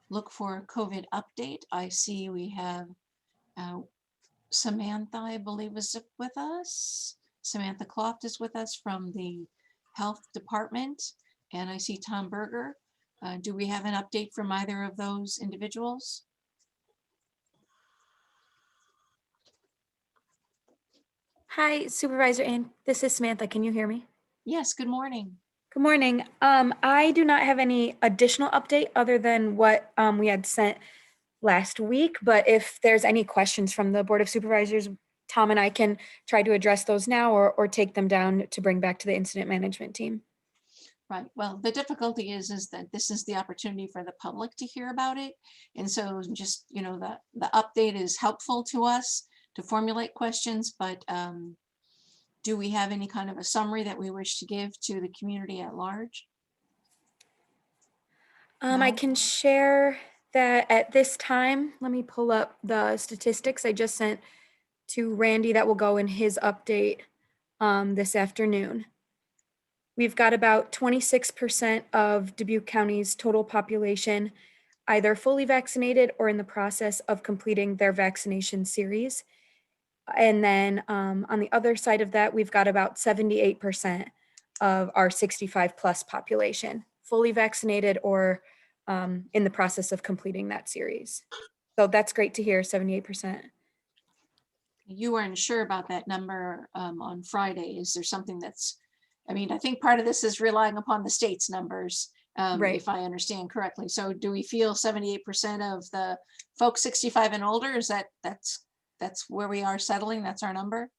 look for a COVID update. I see we have Samantha, I believe, is with us. Samantha Cloft is with us from the Health Department, and I see Tom Berger. Do we have an update from either of those individuals? Hi, Supervisor Ann. This is Samantha. Can you hear me? Yes, good morning. Good morning. I do not have any additional update other than what we had sent last week, but if there's any questions from the Board of Supervisors, Tom and I can try to address those now or take them down to bring back to the incident management team. Right. Well, the difficulty is that this is the opportunity for the public to hear about it. And so just, you know, the update is helpful to us to formulate questions, but do we have any kind of a summary that we wish to give to the community at large? I No? can share that at this time. Let me pull up the statistics I just sent to Randy that will go in his update this afternoon. We've got about 26% of Dubuque County's total population either fully vaccinated or in the process of completing their vaccination series. And then on the other side of that, we've got about 78% of our 65 plus population fully vaccinated or in the process of completing that series. So that's great to hear, 78%. You weren't sure about that number on Friday. Is there something that's, I mean, I think part of this is relying upon the state's numbers, Right. if I understand correctly. So do we feel 78% of the folks 65 and older? Is that's where we are settling? That's our number?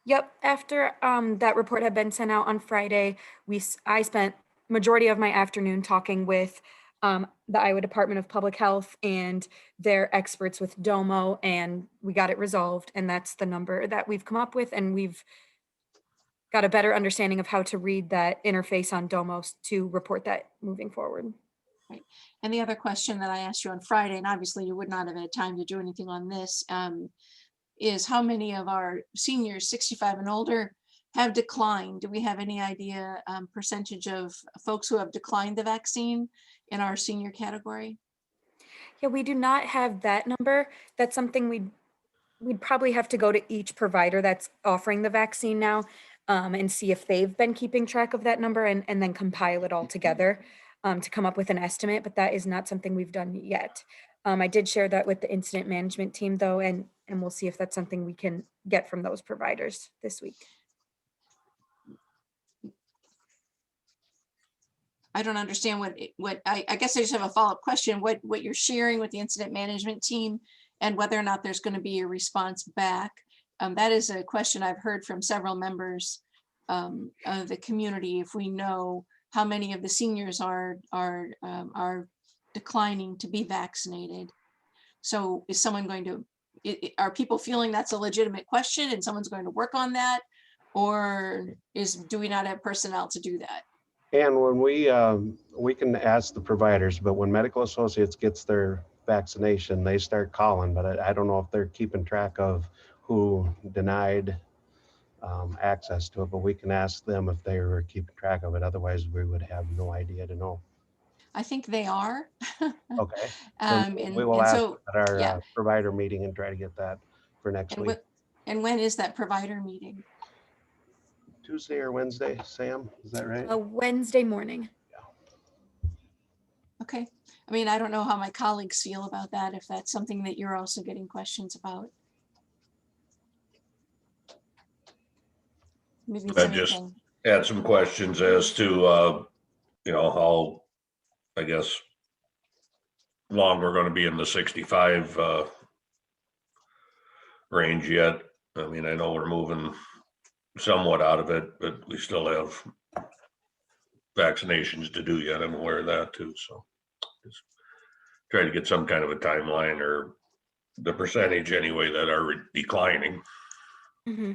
Yep. After that report had been sent out on Friday, I spent majority of my afternoon talking with the Iowa Department of Public Health and their experts with DOMO, and we got it resolved. And that's the number that we've come up with, and we've got a better understanding of how to read that interface on DOMO to report that moving forward. Right. And the other question that I asked you on Friday, and obviously you would not have had time to do anything on this, is how many of our seniors 65 and older have declined? Do we have any idea percentage of folks who have declined the vaccine in our senior category? Yeah, we do not have that number. That's something we'd probably have to go to each provider that's offering the vaccine now and see if they've been keeping track of that number and then compile it all together to come up with an estimate, but that is not something we've done yet. I did share that with the incident management team though, and we'll see if that's something we can get from those providers this week. I don't understand what I guess I just have a follow-up question, what you're sharing with the incident management team and whether or not there's going to be a response back. That is a question I've heard from several members of the community. If we know how many of the seniors are declining to be vaccinated. So is someone going to, are people feeling that's a legitimate question and someone's going to work on that? Or do we not have personnel to do that? And when we can ask the providers, but when Medical Associates gets their vaccination, they start calling, but I don't know if they're keeping track of who denied access to it, but we can ask them if they were keeping track of it. Otherwise, we would have no idea to know. I think they are. Okay. We and will ask so, at our yeah. provider meeting and try to get that for next week. And when is that provider meeting? Tuesday or Wednesday, Sam, is that right? Wednesday morning. Okay. I mean, I don't know how my colleagues feel about that, if that's something that you're also getting questions about. Maybe it's I just anything. had some questions as to, you know, how, I guess, long we're going to be in the 65 range yet. I mean, I know we're moving somewhat out of it, but we still have vaccinations to do yet. I'm aware of that too. So just try to get some kind of a timeline or the percentage anyway that are declining. Mm-hmm.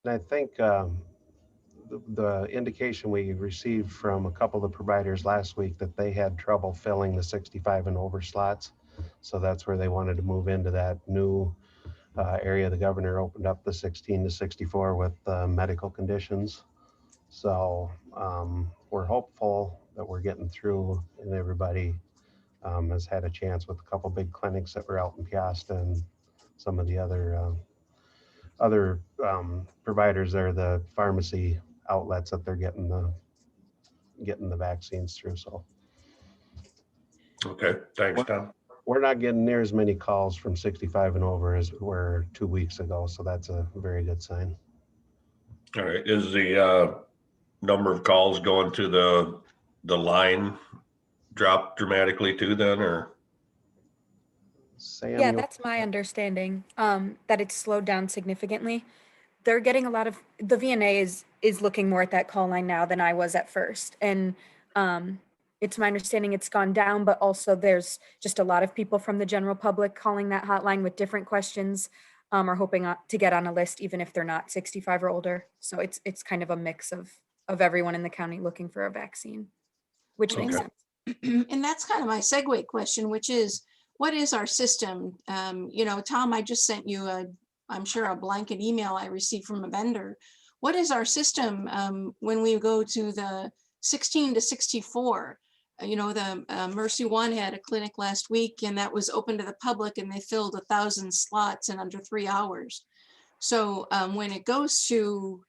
And I think the indication we received from a couple of the providers last week that they had trouble filling the 65 and over slots. So that's where they wanted to move into that new area. The governor opened up the 16 to 64 with medical conditions. So we're hopeful that we're getting through and everybody has had a chance with a couple big clinics that were out in Piasta and some of the other providers there, the pharmacy outlets that they're getting the vaccines through. So Okay, thanks, Tom. we're not getting near as many calls from 65 and over as we were 2 weeks ago. So that's a very good sign. All right, is the number of calls going to the line drop dramatically too then, or? Yeah, that's my understanding, that it's slowed down significantly. They're getting a lot of, the VNA is looking more at that call line now than I was at first. And it's my understanding it's gone down, but also there's just a lot of people from the general public calling that hotline with different questions, or hoping to get on a list, even if they're not 65 or older. So it's kind of a mix of everyone in the county looking for a vaccine, which makes Okay. sense. And that's kind of my segue question, which is, what is our system? You know, Tom, I just sent you I'm sure a blanket email I received from a vendor. What is our system when we go to the 16 to 64? You know, the Mercy One had a clinic last week and that was open to the public and they filled 1,000 slots in under 3 hours. So when it goes to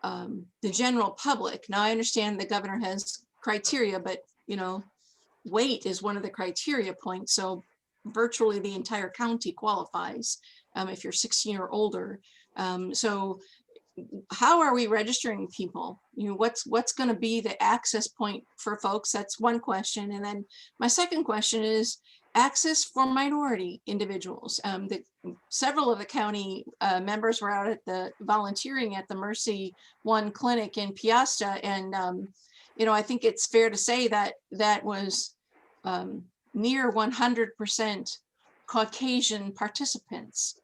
the general public, now I understand the governor has criteria, but you know, weight is one of the criteria points. So virtually the entire county qualifies if you're 16 or older. So how are we registering people? You know, what's going to be the access point for folks? That's one question. And then my second question is access for minority individuals. Several of the county members were out at the volunteering at the Mercy One clinic in Piasta. And, you know, I think it's fair to say that that was near 100% Caucasian participants.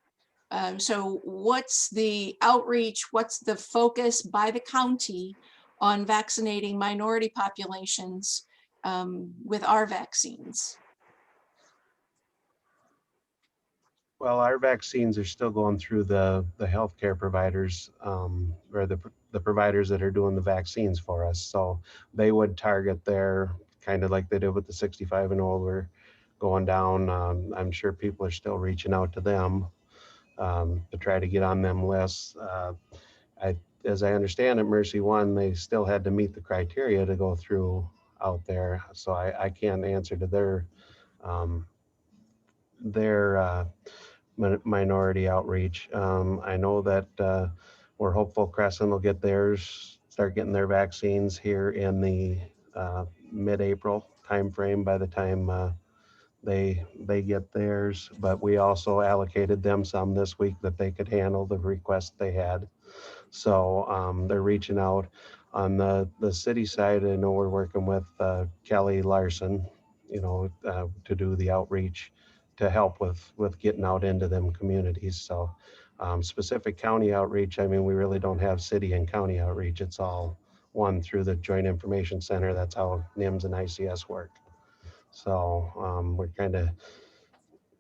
So what's the outreach? What's the focus by the county on vaccinating minority populations with our vaccines? Well, our vaccines are still going through the healthcare providers, or the providers that are doing the vaccines for us. So they would target their, kind of like they did with the 65 and older going down. I'm sure people are still reaching out to them to try to get on them lists. As I understand it, Mercy One, they still had to meet the criteria to go through out there. So I can't answer to their minority outreach. I know that we're hopeful Crescent will get theirs, start getting their vaccines here in the mid-April timeframe by the time they get theirs. But we also allocated them some this week that they could handle the request they had. So they're reaching out. On the city side, I know we're working with Kelly Larson, you know, to do the outreach to help with getting out into them communities. So specific county outreach, I mean, we really don't have city and county outreach. It's all one through the Joint Information Center. That's how NIMS and ICS work. So we're kind of,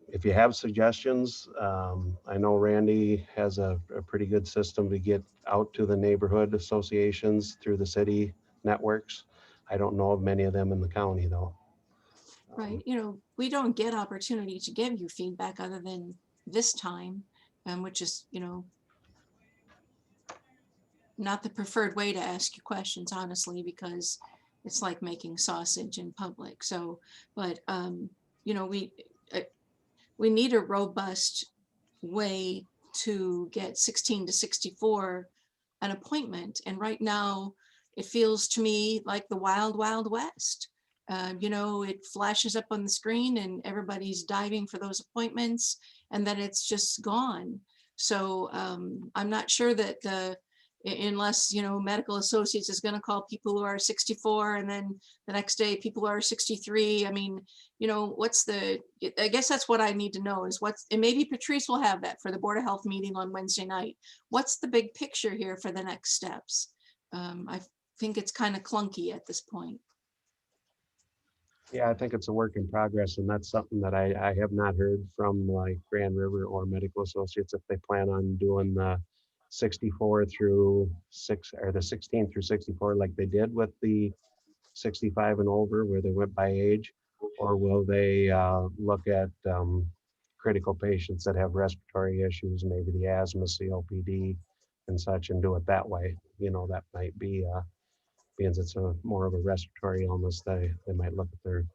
if you have suggestions, I know Randy has a pretty good system to get out to the neighborhood associations through the city networks. I don't know of many of them in the county though. Right. You know, we don't get opportunity to give you feedback other than this time, which is, you know, not the preferred way to ask you questions, honestly, because it's like making sausage in public. So, but, you know, we need a robust way to get 16 to 64 an appointment. And right now, it feels to me like the wild, wild west. You know, it flashes up on the screen and everybody's diving for those appointments and then it's just gone. So I'm not sure that unless, you know, Medical Associates is going to call people who are 64 and then the next day people who are 63. I mean, you know, I guess that's what I need to know is and maybe Patrice will have that for the Board of Health meeting on Wednesday night. What's the big picture here for the next steps? I think it's kind of clunky at this point. Yeah, I think it's a work in progress, and that's something that I have not heard from like Grand River or Medical Associates if they plan on doing the 64 through 6 or the 16 through 64 like they did with the 65 and over where they went by age? Or will they look at critical patients that have respiratory issues, maybe the asthma, COPD and such, and do it that way? You know, that might be, because it's a more of a respiratory illness, they might look at their,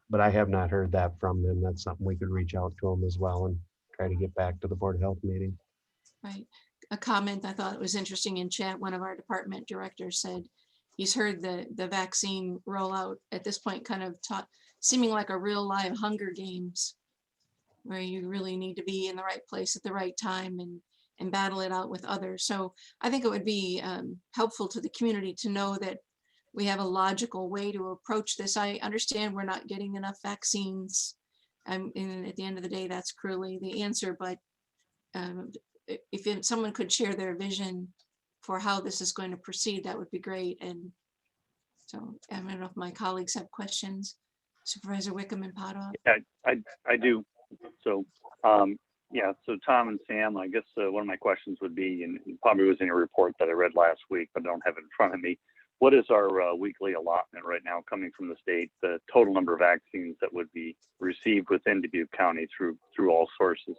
but I have not heard that from them. That's something we could reach out to them as well and try to get back to the Board of Health meeting. Right. A comment I thought was interesting in chat, one of our department directors said he's heard the vaccine rollout at this point kind of seeming like a real live Hunger Games, where you really need to be in the right place at the right time and battle it out with others. So I think it would be helpful to the community to know that we have a logical way to approach this. I understand we're not getting enough vaccines. And at the end of the day, that's cruelly the answer. But if someone could share their vision for how this is going to proceed, that would be great. And so I don't know if my colleagues have questions. Supervisor Wickham and Potoff. Yeah, I do. So, yeah, so Tom and Sam, I guess one of my questions would be, and it probably was in a report that I read last week, but I don't have it in front of me. What is our weekly allotment right now coming from the state, the total number of vaccines that would be received within Dubuque County through all sources?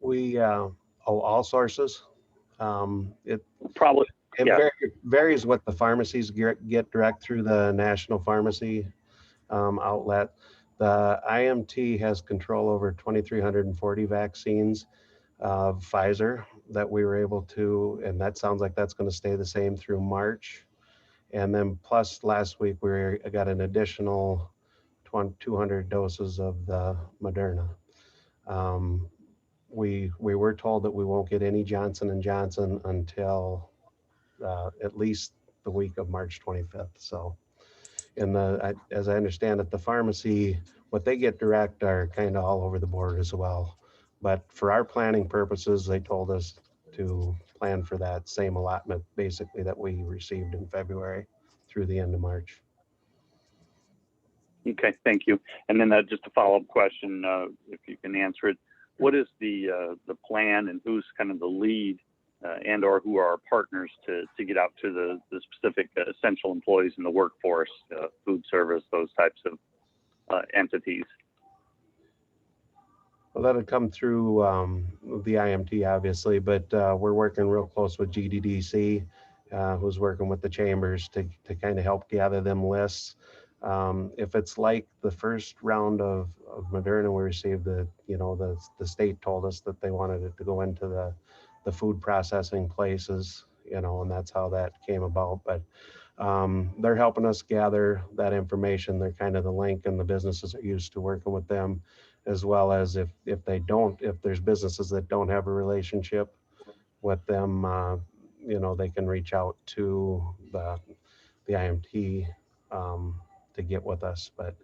We, all sources. It probably, yeah. Varies what the pharmacies get direct through the National Pharmacy outlet. The IMT has control over 2,340 vaccines of Pfizer that we were able to, and that sounds like that's going to stay the same through March. And then plus last week we got an additional 200 doses of the Moderna. We were told that we won't get any Johnson & Johnson until at least the week of March 25th. So as I understand it, the pharmacy, what they get direct are kind of all over the board as well. But for our planning purposes, they told us to plan for that same allotment basically that we received in February through the end of March. Okay, thank you. And then just a follow-up question, if you can answer it. What is the plan, and who's kind of the lead and or who are our partners to get out to the specific essential employees in the workforce, food service, those types of entities? Well, that'll come through the IMT, obviously, but we're working real close with GDDC, who's working with the chambers to kind of help gather them lists. If it's like the first round of Moderna we received, the state told us that they wanted it to go into the food processing places, and that's how that came about. But they're helping us gather that information. They're kind of the link, and the businesses are used to working with them, as well as if there's businesses that don't have a relationship with them, they can reach out to the IMT to get with us. But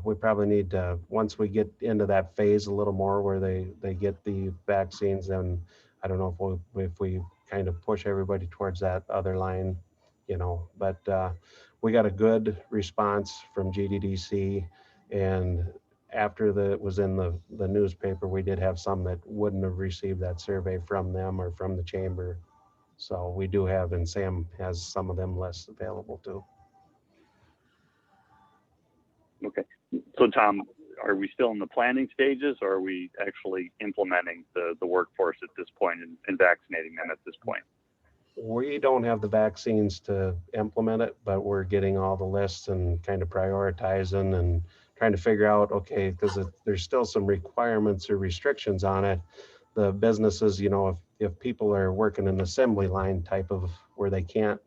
we probably need to, once we get into that phase a little more where they get the vaccines, then I don't know if we kind of push everybody towards that other line, but we got a good response from GDDC, and after it was in the newspaper, we did have some that wouldn't have received that survey from them or from the chamber. So we do have, and Sam has some of them lists available too. Okay, so Tom, are we still in the planning stages, or are we actually implementing the workforce at this point and vaccinating them at this point? We don't have the vaccines to implement it, but we're getting all the lists and kind of prioritizing and trying to figure out, okay, because there's still some requirements or restrictions on it. The businesses, if people are working an assembly line type of where they can't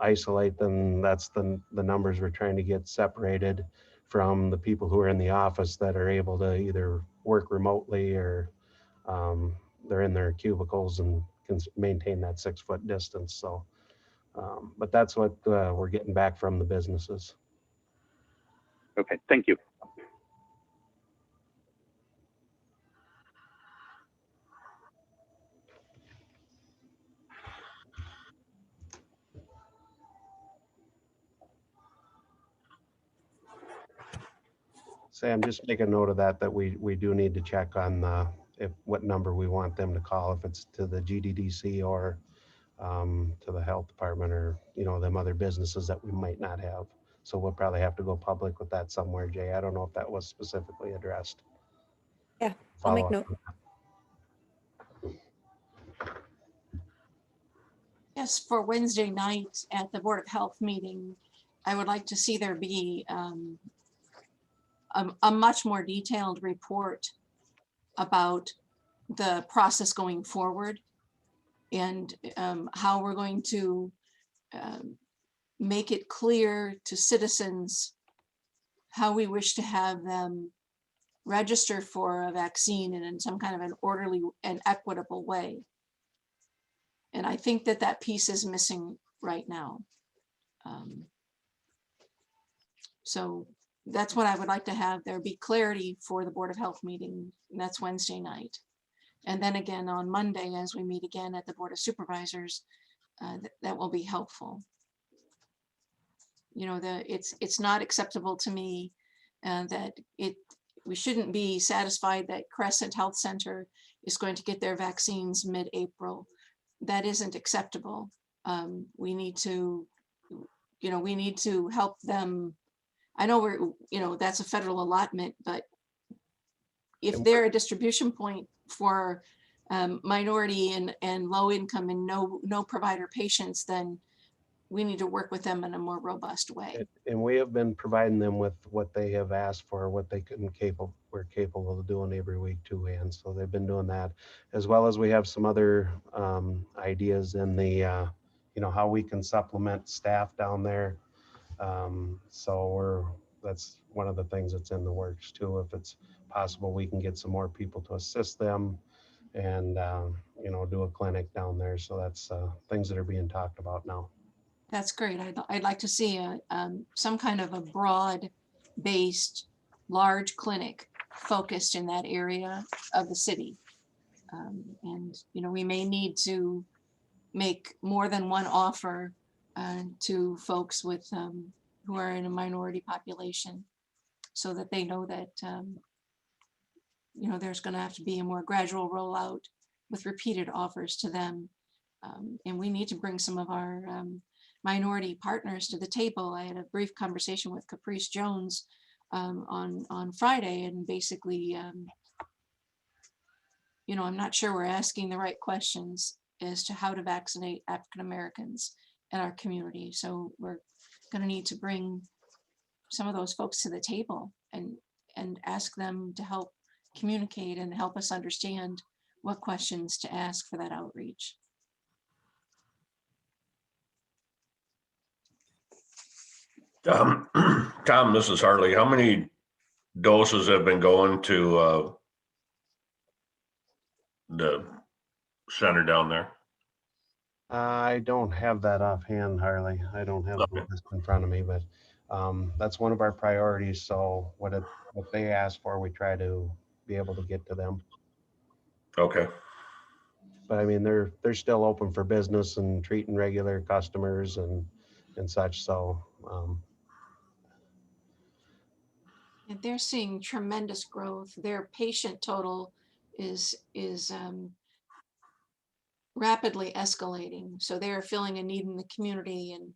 isolate them, that's the numbers we're trying to get separated from the people who are in the office that are able to either work remotely or they're in their cubicles and can maintain that 6-foot distance. So, but that's what we're getting back from the businesses. Okay, thank you. Sam, just make a note of that we do need to check on what number we want them to call, if it's to the GDDC or to the health department, or, you know, them other businesses that we might not have. So we'll probably have to go public with that somewhere, Jay. I don't know if that was specifically addressed. Yeah, I'll make Follow up. note. Yes, for Wednesday night at the Board of Health meeting, I would like to see there be a much more detailed report about the process going forward and how we're going to make it clear to citizens how we wish to have them register for a vaccine in some kind of an orderly and equitable way. And I think that that piece is missing right now. So that's what I would like to have. There be clarity for the Board of Health meeting, and that's Wednesday night. And then again on Monday, as we meet again at the Board of Supervisors, that will be helpful. You know, it's not acceptable to me that we shouldn't be satisfied that Crescent Health Center is going to get their vaccines mid-April. That isn't acceptable. We need to, you know, we need to help them. I know we're, you know, that's a federal allotment, but if they're a distribution point for minority and low income and no provider patients, then we need to work with them in a more robust way. And we have been providing them with what they have asked for, what they we're capable of doing every week too. And so they've been doing that, as well as we have some other ideas in the, you know, how we can supplement staff down there. So that's one of the things that's in the works too. If it's possible, we can get some more people to assist them and, you know, do a clinic down there. So that's things that are being talked about now. That's great. I'd like to see some kind of a broad-based, large clinic focused in that area of the city. And, you know, we may need to make more than one offer to folks with who are in a minority population, so that they know that, you know, there's going to have to be a more gradual rollout with repeated offers to them. And we need to bring some of our minority partners to the table. I had a brief conversation with Caprice Jones on Friday, and basically, you know, I'm not sure we're asking the right questions as to how to vaccinate African Americans in our community. So we're going to need to bring some of those folks to the table and ask them to help communicate and help us understand what questions to ask for that outreach. Tom, this is Harley. How many doses have been going to the center down there? I don't have that offhand, Harley. I don't have the list in front of me, but that's one of our priorities. So what they ask for, we try to be able to get to them. Okay. But I mean, they're still open for business and treating regular customers and such. So And they're seeing tremendous growth. Their patient total is rapidly escalating. So they're filling a need in the community, and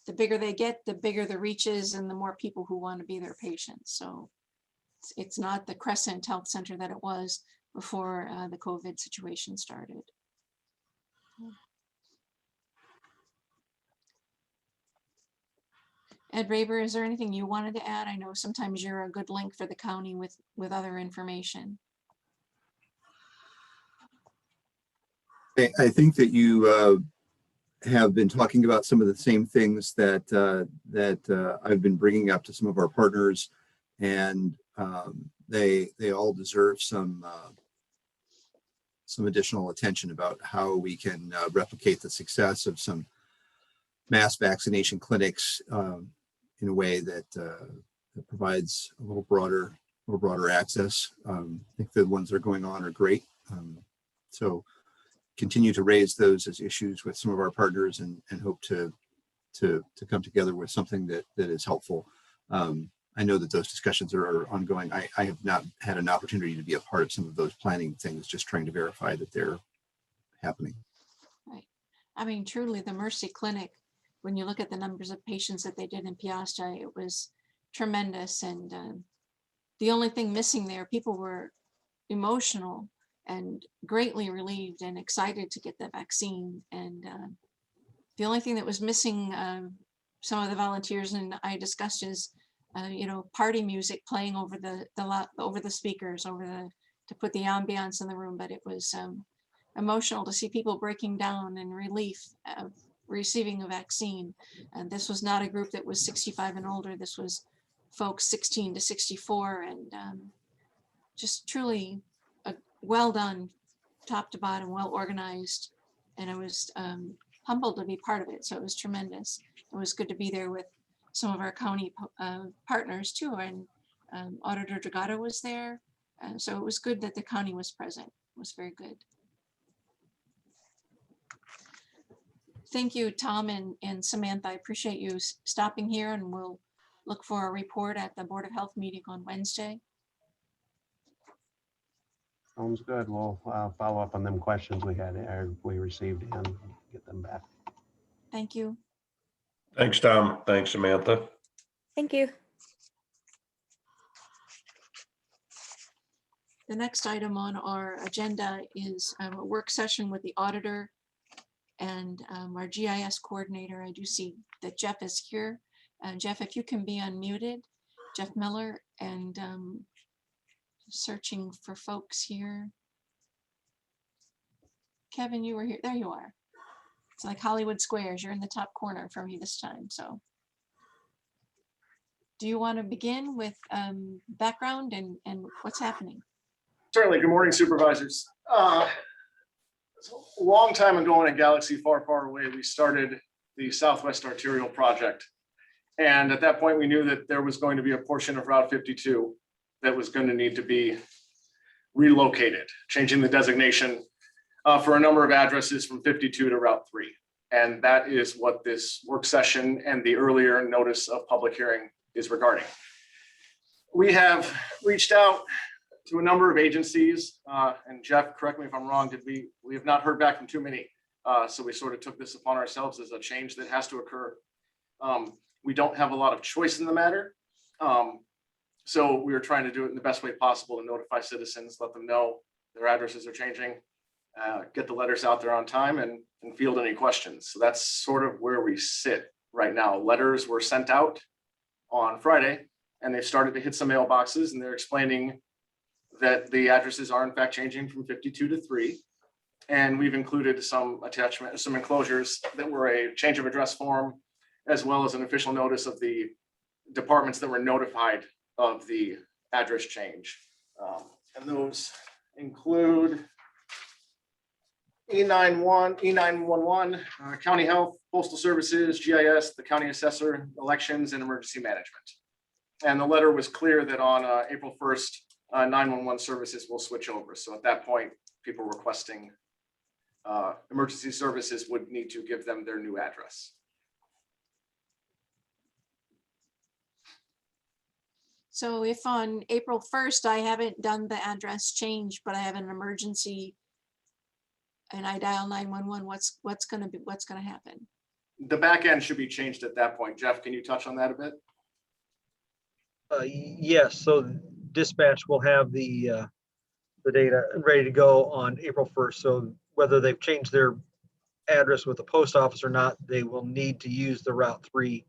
the bigger they get, the bigger the reach is and the more people who want to be their patients. So it's not the Crescent Health Center that it was before the COVID situation started. Ed Raber, is there anything you wanted to add? I know sometimes you're a good link for the county with other information. I think that you have been talking about some of the same things that I've been bringing up to some of our partners, and they all deserve some additional attention about how we can replicate the success of some mass vaccination clinics in a way that provides a little broader access. I think the ones that are going on are great. So continue to raise those as issues with some of our partners, and hope to come together with something that is helpful. I know that those discussions are ongoing. I have not had an opportunity to be a part of some of those planning things, just trying to verify that they're happening. Right. I mean, truly, the Mercy Clinic, when you look at the numbers of patients that they did in Piasta, it was tremendous. And the only thing missing there, people were emotional and greatly relieved and excited to get the vaccine. And the only thing that was missing, some of the volunteers and I discussed, is party music playing over the speakers, to put the ambiance in the room. But it was emotional to see people breaking down in relief of receiving a vaccine. And this was not a group that was 65 and older. This was folks 16 to 64, and just truly well done, top to bottom, well organized. And I was humbled to be part of it. So it was tremendous. It was good to be there with some of our county partners too. And Auditor Dragato was there. So it was good that the county was present. It was very good. Thank you, Tom and Samantha. I appreciate you stopping here, and we'll look for a report at the Board of Health meeting on Wednesday. Sounds good. We'll follow up on them questions we received and get them back. Thank you. Thanks, Tom. Thanks, Samantha. Thank you. The next item on our agenda is a work session with the auditor and our GIS coordinator. I do see that Jeff is here. Jeff, if you can be unmuted, Jeff Miller, and searching for folks here. Kevin, you were here. There you are. It's like Hollywood Squares. You're in the top corner for me this time. So do you want to begin with background and what's happening? Certainly. Good morning, supervisors. A long time ago in a galaxy far, far away, we started the Southwest Arterial Project. And at that point, we knew that there was going to be a portion of Route 52 that was going to need to be relocated, changing the designation for a number of addresses from 52 to Route 3. And that is what this work session and the earlier notice of public hearing is regarding. We have reached out to a number of agencies, and Jeff, correct me if I'm wrong, we have not heard back from too many. So we sort of took this upon ourselves as a change that has to occur. We don't have a lot of choice in the matter. So we were trying to do it in the best way possible to notify citizens, let them know their addresses are changing, get the letters out there on time, and field any questions. So that's sort of where we sit right now. Letters were sent out on Friday, and they've started to hit some mailboxes, and they're explaining that the addresses are in fact changing from 52 to 3. And we've included some enclosures that were a change of address form, as well as an official notice of the departments that were notified of the address change. And those include E911, County Health, Postal Services, GIS, the County Assessor, Elections, and Emergency Management. And the letter was clear that on April 1st, 911 services will switch over. So at that point, people requesting emergency services would need to give them their new address. So if on April 1st, I haven't done the address change, but I have an emergency and I dial 911, what's going to happen? The back end should be changed at that point. Jeff, can you touch on that a bit? Yes, so dispatch will have the data ready to go on April 1st. So whether they've changed their address with the post office or not, they will need to use the Route 3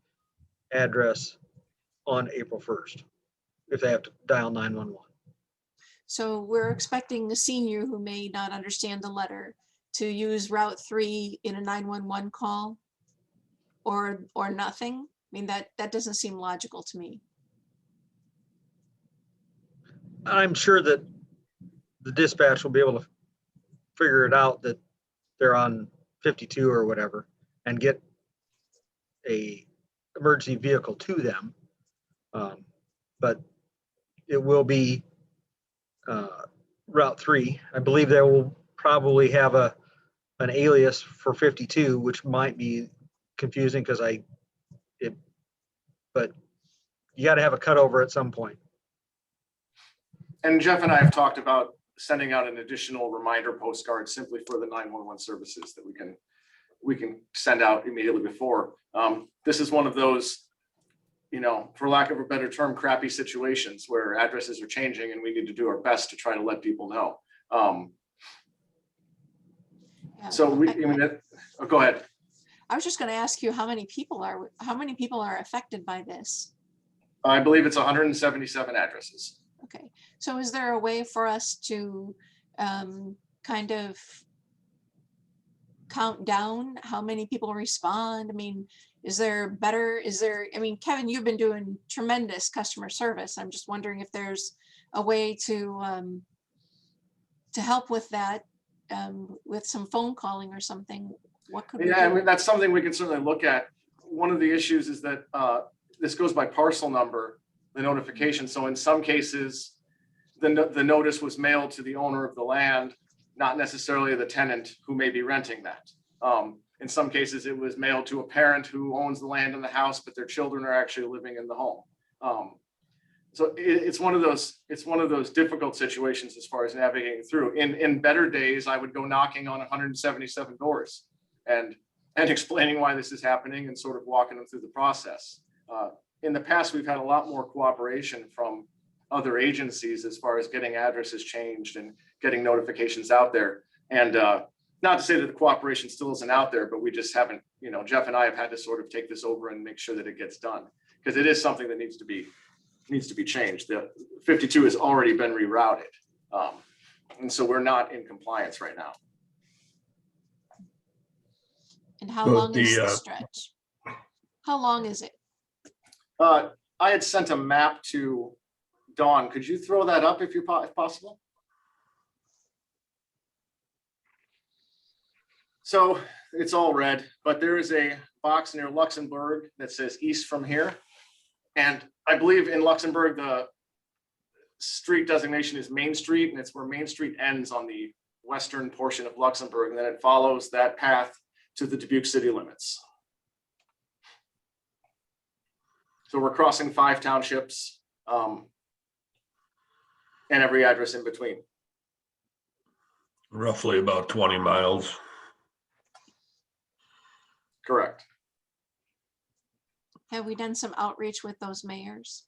address on April 1st if they have to dial 911. So we're expecting a senior who may not understand the letter to use Route 3 in a 911 call or nothing. I mean, that doesn't seem logical to me. I'm sure that the dispatch will be able to figure it out that they're on 52 or whatever and get a emergency vehicle to them. But it will be Route 3. I believe they will probably have an alias for 52, which might be confusing because but you got to have a cutover at some point. And Jeff and I have talked about sending out an additional reminder postcard simply for the 911 services that we can send out immediately before. This is one of those, you know, for lack of a better term, crappy situations where addresses are changing and we need to do our best to try to let people know. So go ahead. I was just going to ask you how many people are affected by this? I believe it's 177 addresses. Okay, so is there a way for us to kind of count down how many people respond? I mean, I mean, Kevin, you've been doing tremendous customer service. I'm just wondering if there's a way to help with that, with some phone calling or something. What could we do? I mean, that's something we can certainly look at. One of the issues is that this goes by parcel number, the notification. So in some cases, the notice was mailed to the owner of the land, not necessarily the tenant who may be renting that. In some cases, it was mailed to a parent who owns the land and the house, but their children are actually living in the home. So it's one of those difficult situations as far as navigating through. In better days, I would go knocking on 177 doors and explaining why this is happening and sort of walking them through the process. In the past, we've had a lot more cooperation from other agencies as far as getting addresses changed and getting notifications out there. And not to say that the cooperation still isn't out there, but we just haven't, you know, Jeff and I have had to sort of take this over and make sure that it gets done, because it is something that needs to be changed. The 52 has already been rerouted. And so we're not in compliance right now. And how long is the stretch? How long is it? I had sent a map to Dawn. Could you throw that up if possible? So it's all red, but there is a box near Luxembourg that says east from here. And I believe in Luxembourg, the street designation is Main Street, and it's where Main Street ends on the western portion of Luxembourg. And then it follows that path to the Dubuque city limits. So we're crossing 5 townships and every address in between. Roughly about 20 miles. Correct. Have we done some outreach with those mayors?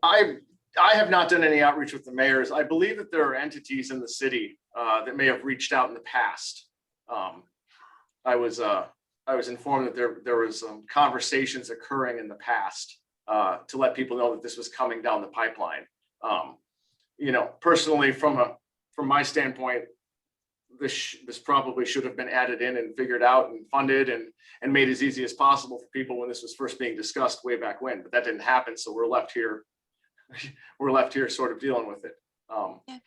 I have not done any outreach with the mayors. I believe that there are entities in the city that may have reached out in the past. I was informed that there was some conversations occurring in the past to let people know that this was coming down the pipeline. You know, personally, from my standpoint, this probably should have been added in and figured out and funded and made as easy as possible for people when this was first being discussed way back when, but that didn't happen. So we're left here sort of dealing with it. Yeah.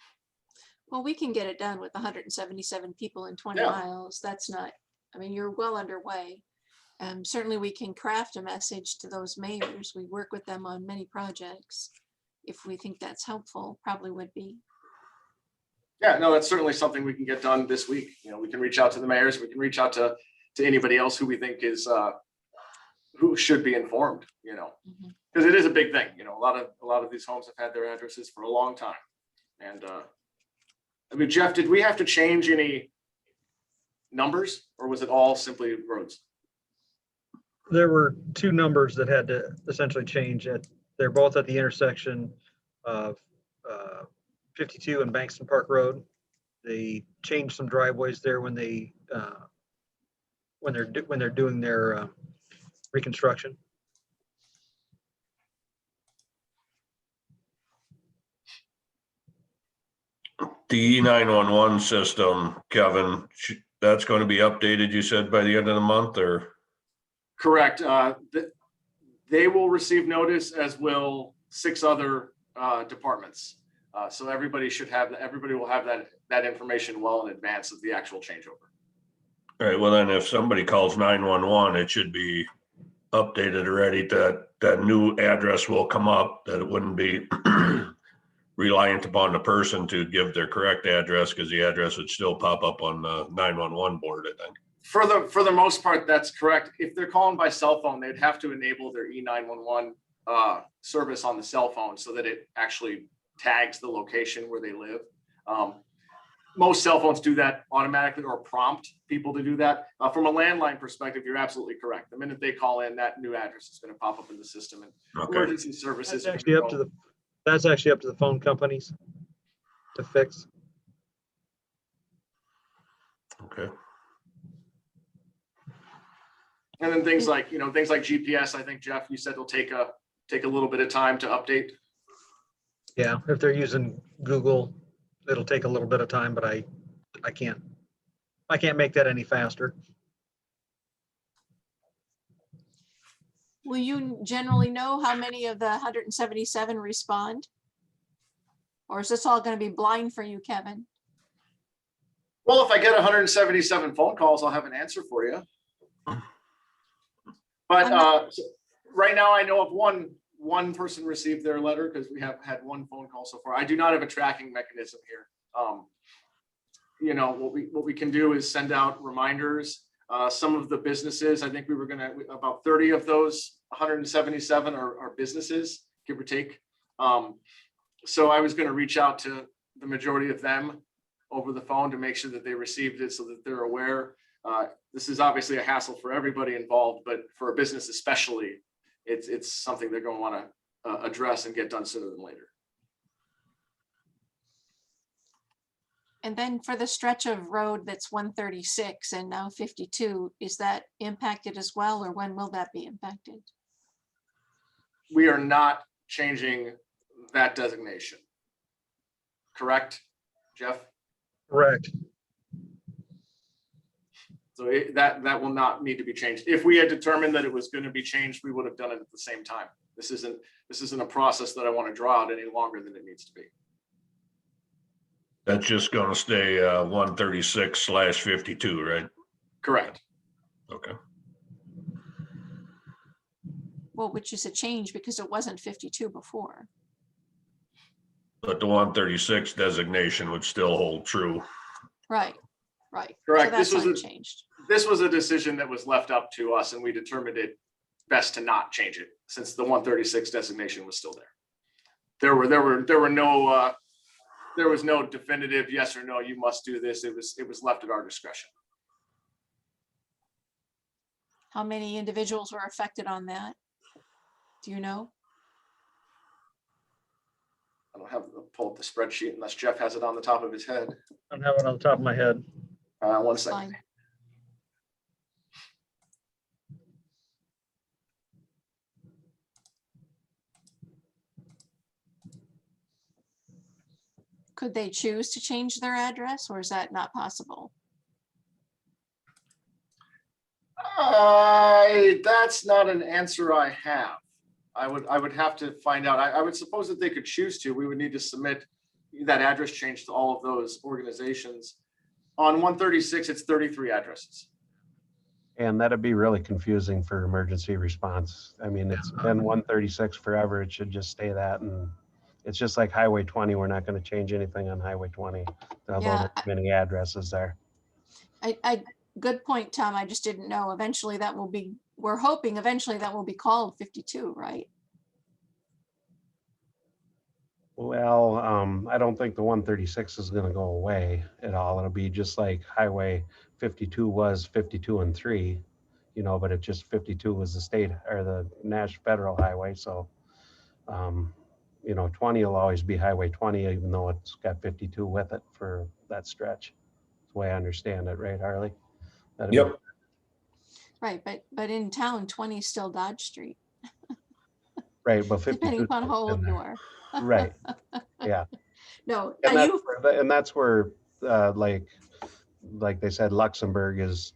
Well, we can get it done with 177 people in 20 miles. That's not, I mean, you're well underway. Certainly we can craft a message to those mayors. We work with them on many projects. If we think that's helpful, probably would be. Yeah, no, that's certainly something we can get done this week. You know, we can reach out to the mayors. We can reach out to anybody else who we think is who should be informed. You know, because it is a big thing. You know, a lot of these homes have had their addresses for a long time. And I mean, Jeff, did we have to change any numbers, or was it all simply roads? There were 2 numbers that had to essentially change. They're both at the intersection of 52 and Bankston Park Road. They changed some driveways there when they're doing their reconstruction. The E911 system, Kevin, that's going to be updated, you said, by the end of the month, or? Correct. They will receive notice, as will 6 other departments. So everybody will have that information well in advance of the actual changeover. All right, well then if somebody calls 911, it should be updated already that new address will come up, that it wouldn't be reliant upon the person to give their correct address, because the address would still pop up on the 911 board, I think. For the most part, that's correct. If they're calling by cell phone, they'd have to enable their E911 service on the cell phone so that it actually tags the location where they live. Most cell phones do that automatically or prompt people to do that. From a landline perspective, you're absolutely correct. The minute they call in, that new address is going to pop up in the system, and emergency services. That's actually up to the phone companies to fix. Okay. And then things like GPS, I think, Jeff, you said will take a little bit of time to update. Yeah, if they're using Google, it'll take a little bit of time, but I can't make that any faster. Will you generally know how many of the 177 respond? Or is this all going to be blind for you, Kevin? Well, if I get 177 phone calls, I'll have an answer for you. But right now I know of one person received their letter because we have had one phone call so far. I do not have a tracking mechanism here. You know, what we can do is send out reminders. Some of the businesses, I think we were about 30 of those 177 are businesses, give or take. So I was going to reach out to the majority of them over the phone to make sure that they received it so that they're aware. This is obviously a hassle for everybody involved, but for a business especially, it's something they're going to want to address and get done sooner than later. And then for the stretch of road that's 136 and now 52, is that impacted as well, or when will that be impacted? We are not changing that designation. Correct, Jeff? Correct. So that will not need to be changed. If we had determined that it was going to be changed, we would have done it at the same time. This isn't a process that I want to draw out any longer than it needs to be. That's just going to stay 136/52, right? Correct. Okay. Well, which is a change because it wasn't 52 before. But the 136 designation would still hold true. Right. Correct. So that's unchanged. This was a decision that was left up to us, and we determined it best to not change it since the 136 designation was still there. There was no definitive yes or no, you must do this. It was left at our discretion. How many individuals were affected on that? Do you know? I don't have to pull up the spreadsheet unless Jeff has it on the top of his head. I don't have it on the top of my head. 1 second. Fine. Could they choose to change their address, or is that not possible? That's not an answer I have. I would have to find out. I would suppose that they could choose to. We would need to submit that address change to all of those organizations. On 136, it's 33 addresses. And that'd be really confusing for emergency response. I mean, it's been 136 forever. It should just stay that. And it's just like Highway 20. We're not going to change anything on Highway 20. Although there's many addresses there. Good point, Tom. I just didn't know. Eventually that will be, we're hoping eventually that will be called 52, right? Well, I don't think the 136 is going to go away at all. It'll be just like Highway 52 was 52 and 3, you know, but it just 52 was the state or the national federal highway. So, you know, 20 will always be Highway 20, even though it's got 52 with it for that stretch. That's the way I understand it, right, Harley? Yep. Right, but in town, 20 is still Dodge Street. Right, but 52. Depending upon how old you are. Right. Yeah. No, and that's where like they said, Luxembourg is,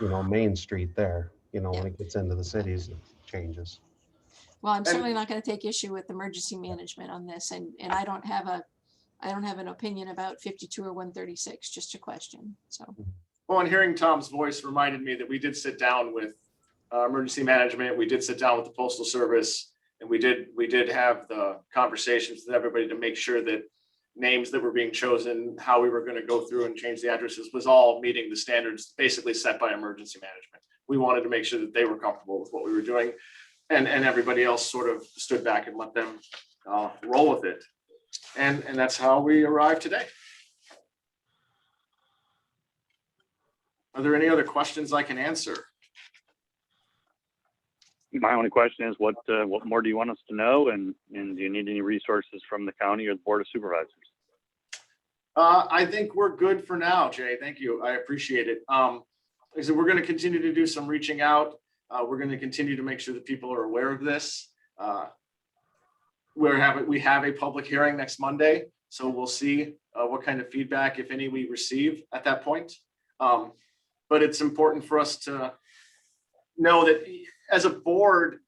you know, Main Street there. You know, when it gets into the cities, it changes. Well, I'm certainly not going to take issue with emergency management on this, and I don't have an opinion about 52 or 136, just a question. So. Well, and hearing Tom's voice reminded me that we did sit down with emergency management. We did sit down with the Postal Service, and we did have the conversations with everybody to make sure that names that were being chosen, how we were going to go through and change the addresses was all meeting the standards basically set by emergency management. We wanted to make sure that they were comfortable with what we were doing, and everybody else sort of stood back and let them roll with it. And that's how we arrived today. Are there any other questions I can answer? My only question is, what more do you want us to know, and do you need any resources from the county or the Board of Supervisors? I think we're good for now, Jay. Thank you. I appreciate it. Like I said, we're going to continue to do some reaching out. We're going to continue to make sure that people are aware of this. We have a public hearing next Monday, so we'll see what kind of feedback, if any, we receive at that point. But it's important for us to know that as a board,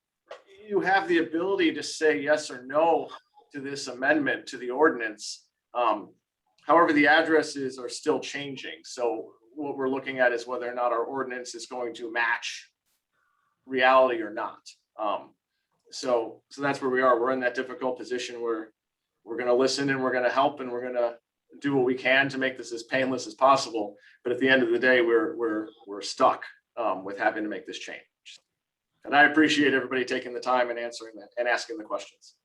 you have the ability to say yes or no to this amendment to the ordinance. However, the addresses are still changing. So what we're looking at is whether or not our ordinance is going to match reality or not. So that's where we are. We're in that difficult position where we're going to listen and we're going to help and we're going to do what we can to make this as painless as possible. But at the end of the day, we're stuck with having to make this change. And I appreciate everybody taking the time and answering that and asking the questions.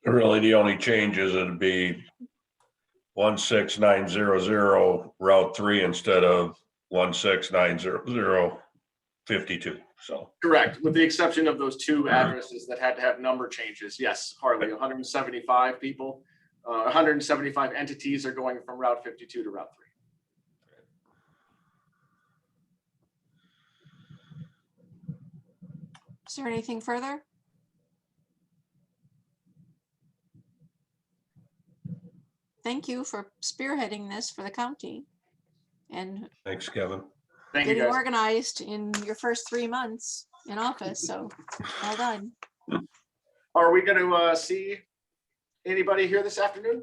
Really, the only changes would be 16900 Route 3 instead of 16900 52. So correct, with the exception of those two addresses that had to have number changes. Yes, Harley, 175 people, 175 entities are going from Route 52 to Route 3. Is there anything further? Thank you for spearheading this for the county and thanks, Kevin. Thank you, getting guys. organized in your first 3 months in office. So well done. Are we going to see anybody here this afternoon?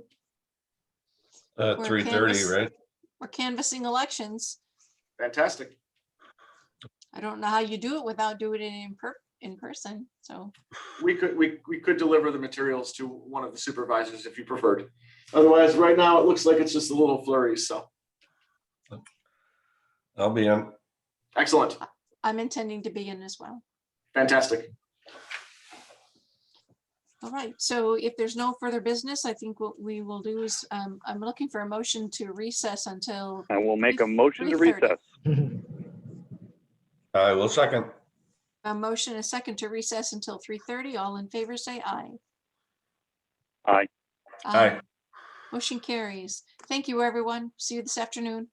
3:30, right? We're canvassing elections. Fantastic. I don't know how you do it without doing it in person. So We could deliver the materials to one of the supervisors if you preferred. Otherwise, right now it looks like it's just a little flurries. So I'll be in. excellent. I'm intending to be in as well. Fantastic. All right. So if there's no further business, I think what we will do is I'm looking for a motion to recess until. I will make a motion to 3:30. recess. I will second. A motion, a second to recess until 3:30. All in favor, say aye. Aye. Aye. Motion carries. Thank you, everyone. See you this afternoon.